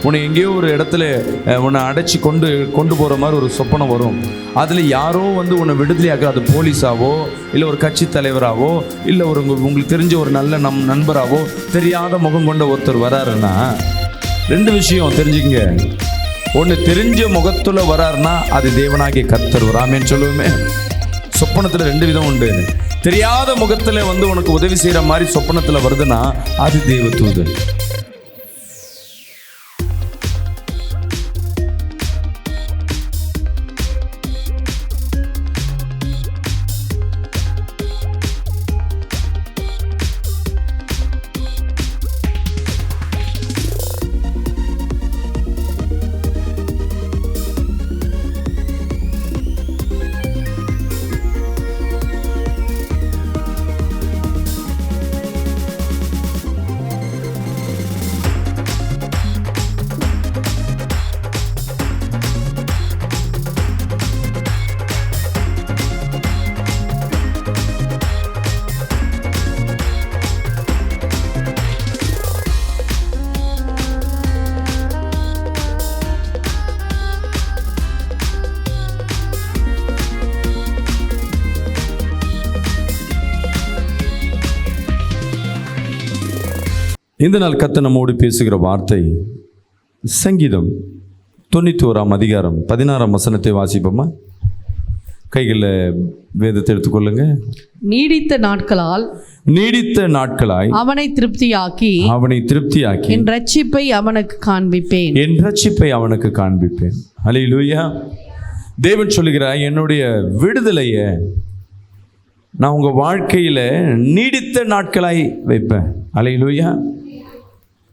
உன்னை எங்கேயோ ஒரு இடத்துல உன்னை அடைச்சி கொண்டு போகிற மாதிரி ஒரு சொப்பனம் வரும். அதில் யாரோ வந்து உன்னை விடுதலையாக்குற, அது போலீஸாவோ இல்லை ஒரு கட்சி தலைவராகவோ இல்லை உங்களுக்கு தெரிஞ்ச ஒரு நல்ல நண்பராகவோ தெரியாத முகம் கொண்ட ஒருத்தர் வராருன்னா 2 விஷயம் தெரிஞ்சுக்கங்க. ஒன்று, தெரிஞ்ச முகத்தில் வராருன்னா அது தேவனாகிய கர்த்தர். ஆமென் சொல்லுவோமே. சொப்பனத்தில் 2 விதம் உண்டு. தெரியாத முகத்தில் வந்து உனக்கு உதவி செய்கிற மாதிரி சொப்பனத்தில் வருதுன்னா அது தேவதூதன். இந்த நாள் கர்த்தர் நம்மோடு பேசுகிற வார்த்தை சங்கீதம் 91 அதிகாரம் 16 வசனத்தை வாசிப்போமா? கைகளில் வேதத்தை எடுத்துக்கொள்ளுங்க. நீடித்த நாட்களாய் அவனை திருப்தியாக்கி என் ரட்சிப்பை அவனுக்கு காண்பிப்பேன். ஹல்லேலூயா. தேவன் சொல்லுகிறார், என்னுடைய விடுதலையை நான் உங்கள் வாழ்க்கையில் நீடித்த நாட்களாய் வைப்பேன். ஹல்லேலூயா.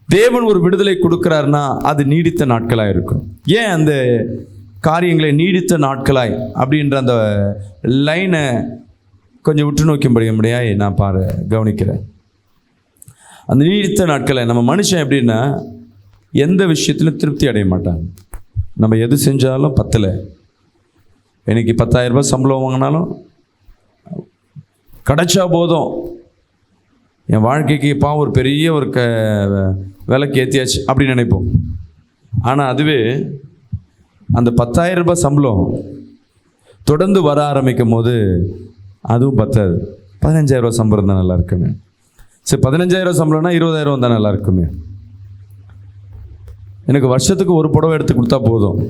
தேவன் ஒரு விடுதலை கொடுக்குறாருன்னா அது நீடித்த நாட்களாக இருக்கும். ஏன் அந்த காரியங்களை நீடித்த நாட்களாய் அப்படின்ற அந்த லைனை கொஞ்சம் உற்று நோக்கும்படியாக நான் கவனிக்கிறேன். அந்த நீடித்த நாட்களை நம்ம மனுஷன் எப்படின்னா எந்த விஷயத்திலும் திருப்தி அடைய மாட்டாங்க. நம்ம எது செஞ்சாலும் பத்தலை. இன்னைக்கு 10,000 ரூபாய் சம்பளம் வாங்கினாலும் கிடைச்சா போதும், என் வாழ்க்கைக்கு ஒரு பெரிய ஒரு விலைக்கு ஏற்றியாச்சு அப்படின்னு நினைப்போம். ஆனால் அதுவே அந்த 10,000 ரூபாய் சம்பளம் தொடர்ந்து வர ஆரம்பிக்கும் போது அதுவும் பத்தாது. 15,000 ரூபாய் சம்பளம் தான் நல்லா இருக்குமே. சரி, 15,000 சம்பளம்னா 20,000 தான் நல்லா இருக்குமே. எனக்கு வருஷத்துக்கு ஒரு புடவை எடுத்து கொடுத்தா போதும்.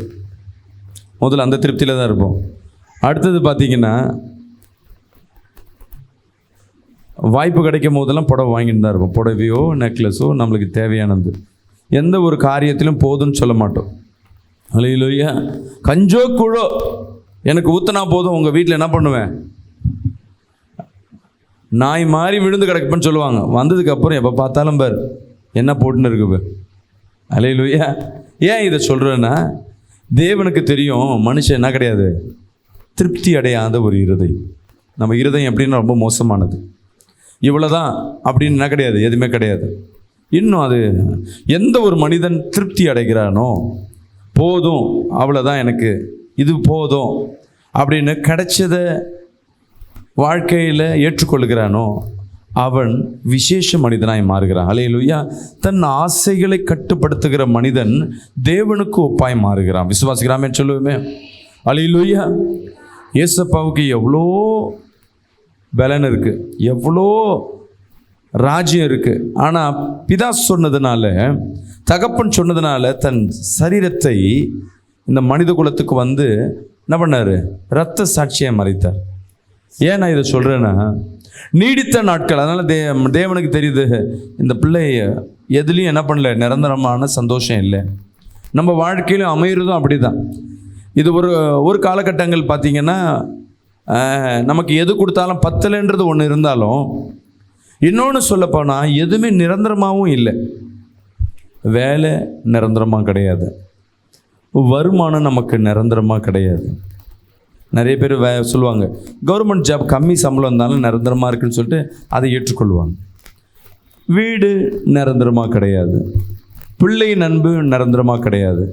முதல்ல அந்த திருப்தியில் தான் இருப்போம். அடுத்தது பார்த்திங்கன்னா வாய்ப்பு கிடைக்கும் போதெல்லாம் புடவை வாங்கிட்டு தான் இருப்போம். புடவையோ நெக்லஸோ நம்மளுக்கு தேவையானது. எந்த ஒரு காரியத்திலும் போதும்னு சொல்ல மாட்டோம். ஹல்லேலூயா. கஞ்சோ குழோ எனக்கு ஊற்றினா போதும். உங்கள் வீட்டில் என்ன பண்ணுவேன்? நாய் மாதிரி விழுந்து கிடக்குன்னு சொல்லுவாங்க. வந்ததுக்கப்புறம் எப்போ பார்த்தாலும் பார் என்ன போட்டுன்னு இருக்குது. ஹல்லேலூயா. ஏன் இதை சொல்கிறேன்னா, தேவனுக்கு தெரியும் மனுஷன் என்ன கிடையாது, திருப்தி அடையாத ஒரு இருதயம். நம்ம இருதயம் எப்படின்னா ரொம்ப மோசமானது. இவ்வளோதான் அப்படின்னு என்ன கிடையாது, எதுவுமே கிடையாது. இன்னும் அது எந்த ஒரு மனிதன் திருப்தி அடைகிறானோ, போதும் அவ்வளோதான் எனக்கு இது போதும் அப்படின்னு கிடைச்சதை வாழ்க்கையில் ஏற்றுக்கொள்கிறானோ அவன் விசேஷ மனிதனாய் மாறுகிறான். ஹல்லேலூயா. தன் ஆசைகளை கட்டுப்படுத்துகிற மனிதன் தேவனுக்கு ஒப்பாய் மாறுகிறான். விசுவாசிக்கிறாமே சொல்லுவோமே. ஹல்லேலூயா. ஏசப்பாவுக்கு எவ்வளோ பலன் இருக்குது, எவ்வளோ ராஜ்யம் இருக்குது. ஆனால் பிதா சொன்னதுனால, தகப்பன் சொன்னதுனால தன் சரீரத்தை இந்த மனித குலத்துக்கு வந்து என்ன பண்ணார்? இரத்த சாட்சியை மறைத்தார். ஏன் நான் இதை சொல்கிறேன்னா, நீடித்த நாட்கள். அதனால் தேவனுக்கு தெரியுது இந்த பிள்ளை எதுலேயும் என்ன பண்ணல, நிரந்தரமான சந்தோஷம் இல்லை. நம்ம வாழ்க்கையிலும் அமைகிறதும் அப்படி தான். இது ஒரு காலகட்டங்கள் பார்த்திங்கன்னா நமக்கு எது கொடுத்தாலும் பத்தலைன்றது ஒன்று இருந்தாலும், இன்னொன்று சொல்லப்போனால் எதுவுமே நிரந்தரமாகவும் இல்லை. வேலை நிரந்தரமாக கிடையாது, வருமானம் நமக்கு நிரந்தரமாக கிடையாது. நிறைய பேர் சொல்லுவாங்க கவர்மெண்ட் ஜாப் கம்மி சம்பளம் இருந்தாலும் நிரந்தரமாக இருக்குன்னு சொல்லிட்டு அதை ஏற்றுக்கொள்வாங்க. வீடு நிரந்தரமாக கிடையாது, பிள்ளையின் அன்பு நிரந்தரமாக கிடையாது,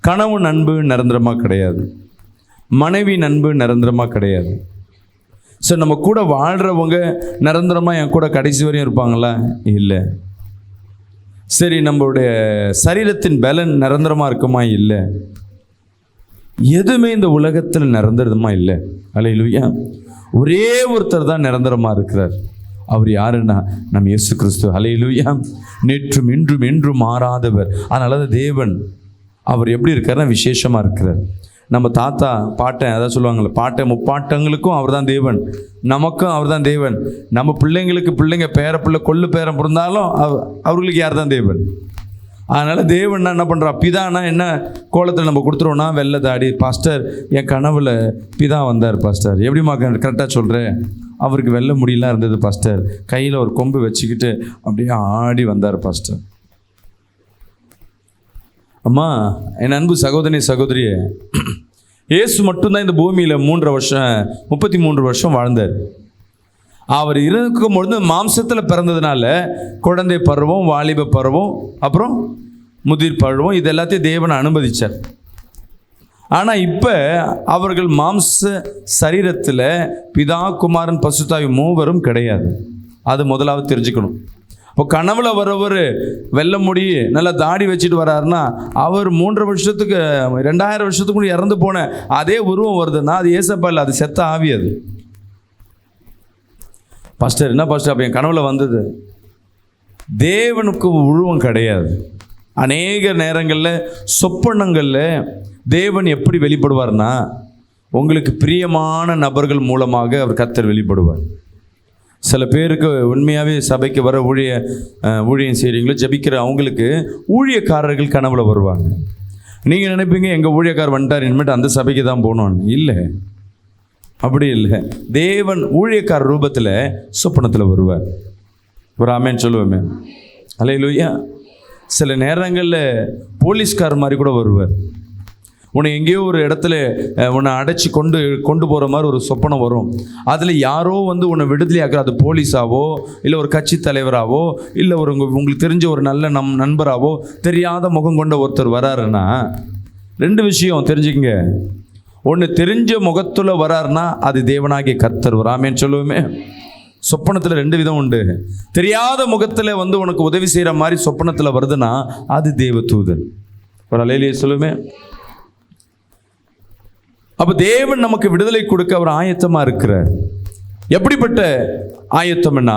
கணவன் அன்பு நிரந்தரமாக கிடையாது, மனைவி அன்பு நிரந்தரமாக கிடையாது. ஸோ நம்ம கூட வாழ்கிறவங்க நிரந்தரமாக என் கூட கடைசி வரையும் இருப்பாங்களா? இல்லை. சரி, நம்மளுடைய சரீரத்தின் பலன் நிரந்தரமாக இருக்குமா? இல்லை. எதுவுமே இந்த உலகத்தில் நிரந்தரமா இல்லை. அல்லேலூயா. ஒரே ஒருத்தர் தான் நிரந்தரமாக இருக்கிறார். அவர் யாருன்னா நம்ம இயேசு கிறிஸ்து. அல்லேலூயா. நேற்றும் இன்றும் என்றும் மாறாதவர். அதனால தான் தேவன் அவர் எப்படி இருக்காருன்னா விசேஷமாக இருக்கிறார். நம்ம தாத்தா பாட்டன் அதான் சொல்லுவாங்கள்ல, பாட்டை முப்பாட்டங்களுக்கும் அவர் தான் தேவன், நமக்கும் அவர் தான் தேவன். நம்ம பிள்ளைங்களுக்கு பிள்ளைங்க பேர பிள்ளை கொள்ளு பேரம் பிறந்தாலும் அவர்களுக்கு யார் தான் தேவன். அதனால் தேவன்னா என்ன பண்ணுறா, பிதானா என்ன கோலத்தில் நம்ம கொடுத்துருவோன்னா வெள்ளை தாடி. பாஸ்டர் என் கனவில் பிதா வந்தார் பாஸ்டர். எப்படிமா கரெக்டாக சொல்கிறேன்? அவருக்கு வெள்ளை முடியெல்லாம் இருந்தது பாஸ்டர். கையில் ஒரு கொம்பு வச்சுக்கிட்டு அப்படியே ஆடி வந்தார் பாஸ்டர். அம்மா, என் அன்பு சகோதரி சகோதரியே, இயேசு மட்டும்தான் இந்த பூமியில் 33 வருஷம் வாழ்ந்தார். அவர் இருக்கும் பொழுது மாம்சத்தில் பிறந்ததுனால குழந்தை பருவம், வாலிப பருவம், அப்புறம் முதிர் பருவம், இது எல்லாத்தையும் தேவன் அனுமதிச்சார். ஆனால் இப்போ அவர்கள் மாம்ச சரீரத்தில் பிதா, குமாரன், பசுத்தாவி மூவரும் கிடையாது. அது முதலாவது தெரிஞ்சுக்கணும். இப்போ கனவுல வரவர் வெள்ளை முடி நல்லா தாடி வச்சுட்டு வர்றாருன்னா அவர் 3 வருஷத்துக்கு 2000 வருஷத்துக்கு முன்னாடி இறந்து போன அதே உருவம் வருதுன்னா அது ஏசப்பா இல்லை, அது செத்த ஆவி. அது பாஸ்டர் என்ன பாஸ்டர் அப்போ என் கனவுல வந்தது? தேவனுக்கு உருவம் கிடையாது. அநேக நேரங்களில் சொப்பனங்களில் தேவன் எப்படி வெளிப்படுவார்னா உங்களுக்கு பிரியமான நபர்கள் மூலமாக அவர் கர்த்தர் வெளிப்படுவார். சில பேருக்கு உண்மையாகவே சபைக்கு வர ஊழியம் செய்கிறீங்களோ ஜபிக்கிற அவங்களுக்கு ஊழியக்காரர்கள் கனவுல வருவாங்க. நீங்கள் நினைப்பீங்க எங்கள் ஊழியக்காரர் வந்துட்டார், இனிமேட்டு அந்த சபைக்கு தான் போகணும்னு. இல்லை, அப்படி இல்லை. தேவன் ஊழியக்கார ரூபத்தில் சொப்பனத்தில் வருவார். ஒரு ஆமேன்னு சொல்லுவோமே. அல்லேலூயா. சில நேரங்களில் போலீஸ்கார் மாதிரி கூட வருவார். உன்னை எங்கேயோ ஒரு இடத்துல உன்னை அடைச்சி கொண்டு போகிற மாதிரி ஒரு சொப்பனம் வரும். அதில் யாரோ உன்னை விடுதலை ஆக்குற, அது போலீஸாவோ இல்லை ஒரு கட்சி தலைவராகவோ இல்லை உங்களுக்கு தெரிஞ்ச ஒரு நல்ல நண்பராகவோ தெரியாத முகம் கொண்ட ஒருத்தர் வராருன்னா 2 விஷயம் தெரிஞ்சுக்கங்க. ஒன்று, தெரிஞ்ச முகத்தில் வராருன்னா அது தேவனாகிய கர்த்தர். வராமேன்னு சொல்லுவோமே. சொப்பனத்தில் 2 விதம் உண்டு. தெரியாத முகத்தில் உனக்கு உதவி செய்கிற மாதிரி சொப்பனத்தில் வருதுன்னா அது தேவ தூதன். ஒரு அலையிலேயே சொல்லுமே. அப்போ தேவன் நமக்கு விடுதலை கொடுக்க அவர் ஆயத்தமாக இருக்கிறார். எப்படிப்பட்ட ஆயத்தம்னா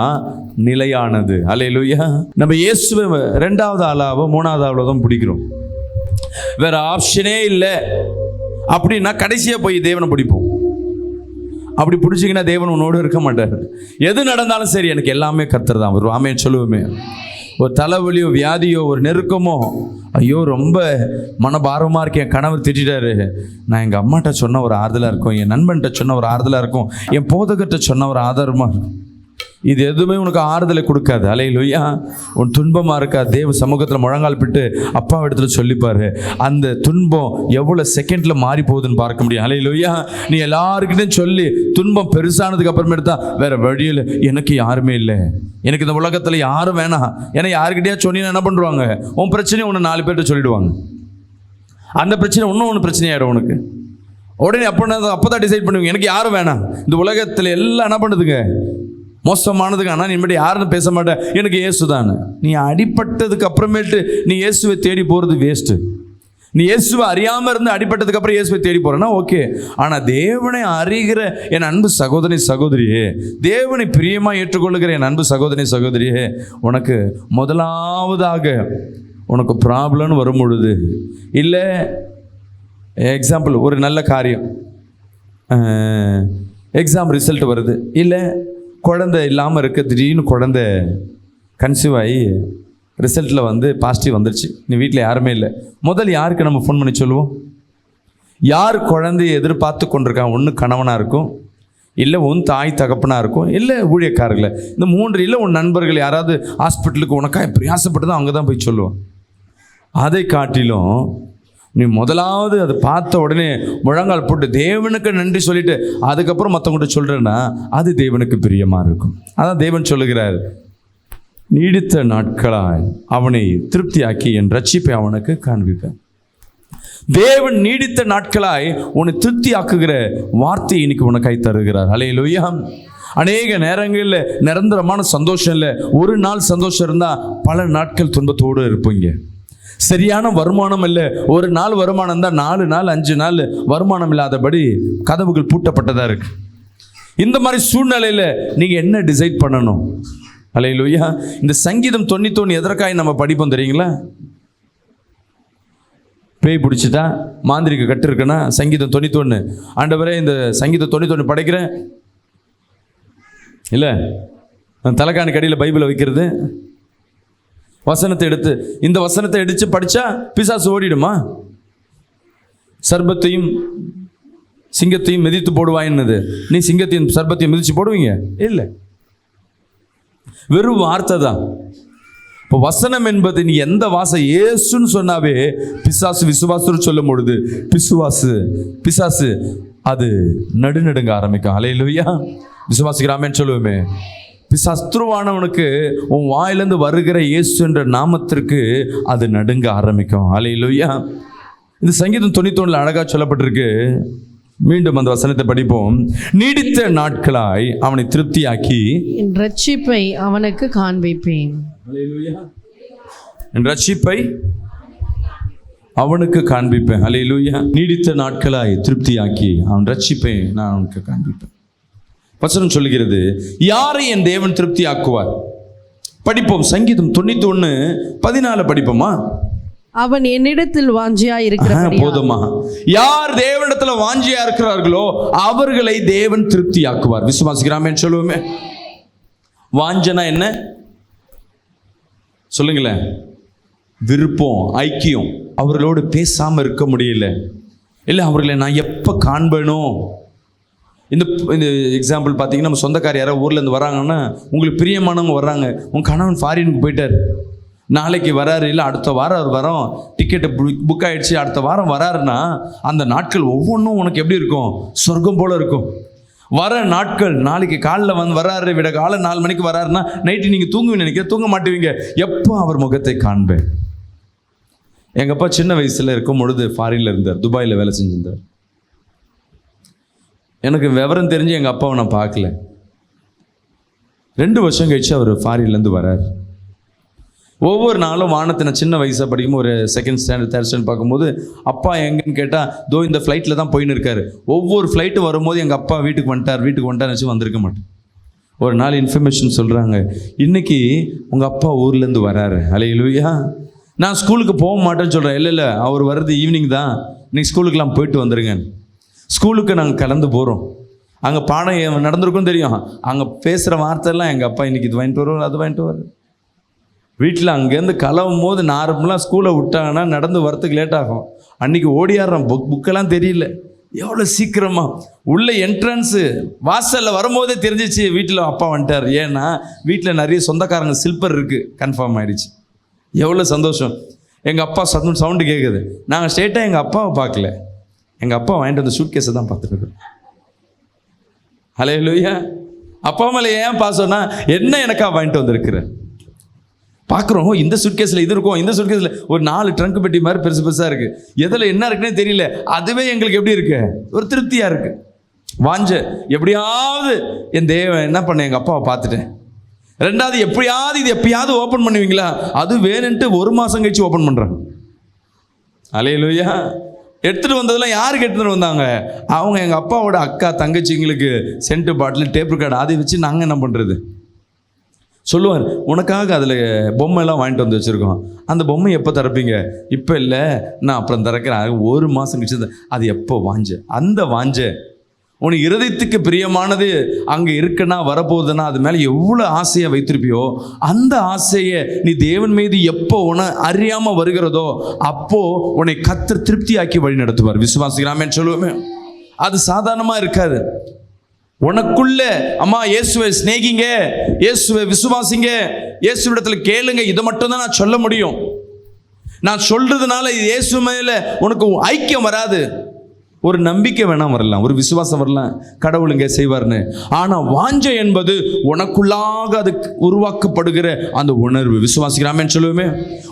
நிலையானது. அல்லேலூயா. நம்ம இயேசுவை 2வது ஆளாவோ 3வது ஆளாவோ தான் பிடிக்கிறோம். வேற ஆப்ஷனே இல்லை அப்படின்னா கடைசியாக போய் தேவனை பிடிப்போம். அப்படி பிடிச்சிங்கன்னா தேவன் உன்னோடு இருக்க மாட்டார். எது நடந்தாலும் சரி எனக்கு எல்லாமே கர்த்தர் தான். ஒரு ஆமே சொல்லுவோமே. ஒரு தலைவலியோ வியாதியோ ஒரு நெருக்கமோ, ஐயோ ரொம்ப மனபாரமாக இருக்கு, என் கணவர் திட்டாரு, நான் எங்கள் அம்மாட்ட சொன்ன ஒரு ஆறுதலாக இருக்கும், என் நண்பன்கிட்ட சொன்ன ஒரு ஆறுதலாக இருக்கும், என் போதகர்கிட்ட சொன்ன ஒரு ஆதாரமாக இருக்கும். இது எதுவுமே உனக்கு ஆறுதலை கொடுக்காது. அல்லேலூயா. உன் துன்பமாக இருக்கா, தேவ சமூகத்தில் முழங்கால் பிட்டு அப்பா இடத்துல சொல்லிப்பாரு. அந்த துன்பம் எவ்வளோ செகண்டில் மாறி போகுதுன்னு பார்க்க முடியும். அல்லேலூயா. நீ எல்லாருக்கிட்டையும் சொல்லி துன்பம் பெருசானதுக்கு அப்புறமேட்டு தான் வேற வழியில் எனக்கு யாருமே இல்லை, எனக்கு இந்த உலகத்தில் யாரும் வேணாம், ஏன்னா யாருக்கிட்டையா சொன்னீங்கன்னா என்ன பண்ணுவாங்க, உன் பிரச்சனையை ஒன்று 4 பேர்கிட்ட சொல்லிடுவாங்க. அந்த பிரச்சனை ஒன்று பிரச்சனையாயிடும் உனக்கு. உடனே அப்போ தான் டிசைட் பண்ணுவீங்க எனக்கு யாரும் வேணாம், இந்த உலகத்தில் எல்லாம் என்ன பண்ணுதுங்க மோசமானதுக்கு. ஆனால் நீ மட்டும் யாருன்னு பேச மாட்டேன், எனக்கு இயேசு தான். நீ அடிப்பட்டதுக்கு அப்புறமேட்டு நீ இயேசுவை தேடி போகிறது வேஸ்ட்டு. நீ இயேசுவை அறியாமல் இருந்து அடிப்பட்டதுக்கு அப்புறம் இயேசுவை தேடி போகிறேன்னா ஓகே. ஆனால் தேவனை அறிகிற என் அன்பு சகோதரி சகோதரியே, தேவனை பிரியமாக ஏற்றுக்கொள்ளுகிற என் அன்பு சகோதரி சகோதரியே, உனக்கு முதலாவதாக உனக்கு ப்ராப்ளம்னு வரும் பொழுது, இல்லை எக்ஸாம்பிள் ஒரு நல்ல காரியம், எக்ஸாம் ரிசல்ட் வருது, இல்லை குழந்தை இல்லாமல் இருக்க, திடீர்னு குழந்தை கன்சீவ் ஆகி ரிசல்ட்டில் பாசிட்டிவ் வந்துருச்சு, நீ வீட்டில் யாருமே இல்லை. முதல் யாருக்கு நம்ம ஃபோன் பண்ணி சொல்லுவோம்? யார் குழந்தையை எதிர்பார்த்து கொண்டிருக்காங்க? ஒன்று கணவனாக இருக்கும், இல்லை உன் தாய் தகப்பனாக இருக்கும், இல்லை ஊழியக்காரர்களை. இந்த 3 இல்லை உன் நண்பர்கள் யாராவது ஹாஸ்பிட்டலுக்கு உனக்காக பிரயாசப்பட்டு தான் அவங்க தான் போய் சொல்லுவோம். அதை காட்டிலும் நீ முதலாவது அதை பார்த்த உடனே முழங்கால் போட்டு தேவனுக்கு நன்றி சொல்லிட்டு அதுக்கப்புறம் மற்றவங்கள்ட்ட சொல்கிறேன்னா அது தேவனுக்கு பிரியமாக இருக்கும். அதான் தேவன் சொல்லுகிறார், நீடித்த நாட்களாய் அவனை திருப்தியாக்கி என் ரட்சிப்பை அவனுக்கு காண்பிப்பேன். தேவன் நீடித்த நாட்களாய் உன்னை திருப்தி ஆக்குகிற வார்த்தையை இன்னைக்கு உனக்காய் தருகிறார். அல்லேலூயா. அநேக நேரங்களில் நிரந்தரமான சந்தோஷம் இல்லை. ஒரு நாள் சந்தோஷம் இருந்தால் பல நாட்கள் துன்பத்தோடு இருப்பீங்க. சரியான வருமானம் இல்லை, ஒரு நாள் வருமானம் தான் 4 நாள் 5 நாள் வருமானம் இல்லாதபடி கதவுகள் பூட்டப்பட்டதாக இருக்கு. இந்த மாதிரி சூழ்நிலையில் நீங்கள் என்ன டிசைட் பண்ணணும்? அல்லேலூயா. இந்த சங்கீதம் 91 எதற்காக நம்ம படிப்போம் தெரியுங்களா? பேய் பிடிச்சிட்டா, மாந்திரிக கட்டு இருக்குன்னா சங்கீதம் 91. ஆண்டவரே இந்த சங்கீதம் 91 படைக்கிறேன் இல்லை, தலைக்காணி கடியில் பைபிளை வைக்கிறது, வசனத்தை எடுத்து இந்த வசனத்தை எடுத்து படித்தா பிசாசு ஓடிடுமா? சர்பத்தையும் சிங்கத்தையும் மிதித்து போடுவாயின்னது, நீ சிங்கத்தையும் சர்பத்தையும் மிதித்து போடுவீங்க? இல்லை, வெறும் வார்த்தை தான். இப்போ வசனம் என்பது நீ எந்த இயேசுன்னு சொன்னாவே பிசாசு விசுவாசுன்னு சொல்லும் பொழுது பிசாசு அது நடுநடுங்க ஆரம்பிக்கும். அல்லேலூயா. விசுவாசிக்கிறாமேன்னு சொல்லுவோமே. சத்ருவானவனுக்கு உன் வாயிலிருந்து வருகிற இயேசு என்ற நாமத்திற்கு அது நடுங்க ஆரம்பிக்கும். அல்லேலூயா. இந்த சங்கீதம் 91 அழகா சொல்லப்பட்டிருக்கு. மீண்டும் அந்த வசனத்தை படிப்போம். நீடித்த நாட்களாய் அவனை திருப்தியாக்கி என் ரட்சிப்பை அவனுக்கு காண்பிப்பேன். அல்லேலூயா. என் ரட்சிப்பை அவனுக்கு காண்பிப்பேன். அல்லேலூயா. நீடித்த நாட்களாய் திருப்தியாக்கி அவன் ரட்சிப்பை நான் அவனுக்கு காண்பிப்பேன். வசனம் சொல்லுகிறது, யாரை என் தேவன் திருப்தி ஆக்குவார்? படிப்போம். சங்கீதம் 91:14 படிப்போமா? அவன் என்னிடத்தில் வாஞ்சியா இருக்கிறபடியால். போதுமா? யார் தேவனிடத்துல வாஞ்சியா இருக்கிறார்களோ அவர்களை தேவன் திருப்தி ஆக்குவார். விசுவாசிக்கிறாமேன்னு சொல்லுவோமே. வாஞ்சனா என்ன சொல்லுங்களேன்? விருப்பம், ஐக்கியம். அவர்களோடு பேசாம இருக்க முடியல, இல்லை அவர்களை நான் எப்ப காண்பேனோ. இந்த எக்ஸாம்பிள் பார்த்தீங்கன்னா, நம்ம சொந்தக்கார யாராவது ஊர்லேருந்து வராங்கன்னா, உங்களுக்கு பிரியமானவங்க வர்றாங்க, உங்கள் கணவன் ஃபாரினுக்கு போயிட்டார், நாளைக்கு வராரு, இல்லை அடுத்த வாரம் அவர் வரோம், டிக்கெட்டு புக் ஆகிடுச்சு, அடுத்த வாரம் வராருன்னா அந்த நாட்கள் ஒவ்வொன்றும் உனக்கு எப்படி இருக்கும்? சொர்க்கம் போல் இருக்கும். வர நாட்கள், நாளைக்கு காலைல வராரு, விட காலை 4 மணிக்கு வராருன்னா நைட்டு நீங்கள் தூங்குவீங்க, நினைக்க தூங்க மாட்டுவீங்க. எப்போ அவர் முகத்தை காண்பேன்? எங்கள் அப்பா சின்ன வயசில் இருக்கும் பொழுது ஃபாரினில் இருந்தார், துபாயில் வேலை செஞ்சிருந்தார். எனக்கு விவரம் தெரிஞ்சு எங்கள் அப்பாவை நான் பார்க்கல. 2 வருஷம் கழிச்சு அவர் ஃபாரின்லேருந்து வரார். ஒவ்வொரு நாளும் வானத்தை நான் சின்ன வயசாக படிக்கும்போது ஒரு 2nd ஸ்டாண்டர்ட் 3rd ஸ்டாண்டர்ட் பார்க்கும்போது, அப்பா எங்கன்னு கேட்டால் தோ இந்த ஃப்ளைட்டில் தான் போயின்னு இருக்காரு. ஒவ்வொரு ஃப்ளைட்டு வரும்போது எங்கள் அப்பா வீட்டுக்கு வந்துட்டார் வச்சு வந்திருக்க மாட்டேன். ஒரு நாள் இன்ஃபர்மேஷன் சொல்கிறாங்க, இன்னைக்கு உங்கள் அப்பா ஊர்லேருந்து வராரு. அல்லேலூயா. நான் ஸ்கூலுக்கு போக மாட்டேன்னு சொல்கிறேன். இல்லை அவர் வர்றது ஈவினிங் தான், இன்னைக்கு ஸ்கூலுக்கெலாம் போயிட்டு வந்துடுங்க. ஸ்கூலுக்கு நாங்கள் கலந்து போகிறோம். அங்கே பாடம் நடந்திருக்கும் தெரியும். அங்கே பேசுகிற வார்த்தைலாம் எங்கள் அப்பா இன்னைக்கு இது வாங்கிட்டு வருவார், அது வாங்கிட்டு வருவார். வீட்டில் அங்கேருந்து கிளம்பும் போது நார்மலாக ஸ்கூலை விட்டாங்கன்னா நடந்து வரத்துக்கு லேட் ஆகும். அன்றைக்கி ஓடியாடுறோம், புக்கெல்லாம் தெரியல. எவ்வளோ சீக்கிரமாக உள்ள என்ட்ரன்ஸு வாசலில் வரும்போதே தெரிஞ்சிச்சு வீட்டில் அப்பா வந்துட்டார். ஏன்னா வீட்டில் நிறைய சொந்தக்காரங்க சில்பர் இருக்குது, கன்ஃபார்ம் ஆகிடுச்சு. எவ்வளோ சந்தோஷம். எங்கள் அப்பா சவுண்டு கேட்குது. நாங்கள் ஸ்ட்ரெயிட்டாக எங்கள் அப்பாவை பார்க்கல, எங்கள் அப்பா வாங்கிட்டு வந்த சூட்கேஸை தான் பார்த்துருக்கோம். அல்லேலூயா. அப்பா மேலே ஏன் பாசம்னா, என்ன எனக்கா வாங்கிட்டு வந்திருக்கிற பார்க்குறோம். இந்த சூட்கேஸில் இது இருக்கும், இந்த சூட்கேஸில் ஒரு 4 ட்ரங்க் பெட்டி மாதிரி பெருசாக இருக்குது. எதில் என்ன இருக்குன்னே தெரியல. அதுவே எங்களுக்கு எப்படி இருக்கு? ஒரு திருப்தியாக இருக்குது. வாஞ்ச எப்படியாவது என் தேவன் என்ன பண்ண, எங்கள் அப்பாவை பார்த்துட்டேன். 2வது எப்பயாவது ஓப்பன் பண்ணுவீங்களா? அது வேணுன்ட்டு 1 மாதம் கழிச்சு ஓப்பன் பண்ணுறாங்க. அல்லேலூயா. எடுத்துகிட்டு வந்ததெல்லாம் யாருக்கு எடுத்துகிட்டு வந்தாங்க? அவங்க எங்கள் அப்பாவோட அக்கா தங்கச்சிங்களுக்கு சென்ட் பாட்டில், டேப் ரெக்கார்டு, அதை வச்சு நாங்கள் என்ன பண்ணுறது? சொல்லுவார், உனக்காக அதில் பொம்மைலாம் வாங்கிட்டு வந்து வச்சுருக்கோம், அந்த பொம்மை எப்போ திறப்பீங்க? இப்போ இல்லை, நான் அப்புறம் திறக்கிறேன். 1 மாதம் கழிச்சு. அது எப்போ அந்த வாஞ்ச உனக்கு இருதயத்துக்கு பிரியமானது அங்கே இருக்குன்னா, வரப்போகுதுன்னா, அது மேலே எவ்வளோ ஆசையை வைத்திருப்பியோ, அந்த ஆசையை நீ தேவன் மீது எப்போ உன அறியாமல் வருகிறதோ அப்போது உன்னை கர்த்தர் திருப்தியாக்கி வழி நடத்துவார். விசுவாசிக்கிறாமேன்னு சொல்லுவோமே. அது சாதாரணமாக இருக்காது. உனக்குள்ள அம்மா இயேசுவை சிநேகிங்க, இயேசுவை விசுவாசிங்க, இயேசுவிடத்துல கேளுங்க, இதை மட்டும் தான் நான் சொல்ல முடியும். நான் சொல்றதுனால இயேசு மேல உனக்கு ஐக்கியம் வராது. ஒரு நம்பிக்கை வேணாம் வரலாம், ஒரு விசுவாசம் வரலாம், கடவுளுங்க செய்வார்னு. ஆனால் வாஞ்சை என்பது உனக்குள்ளாக அது உருவாக்கப்படுகிற அந்த உணர்வு. விசுவாசிக்கிறாமேன்னு சொல்லுவோமே.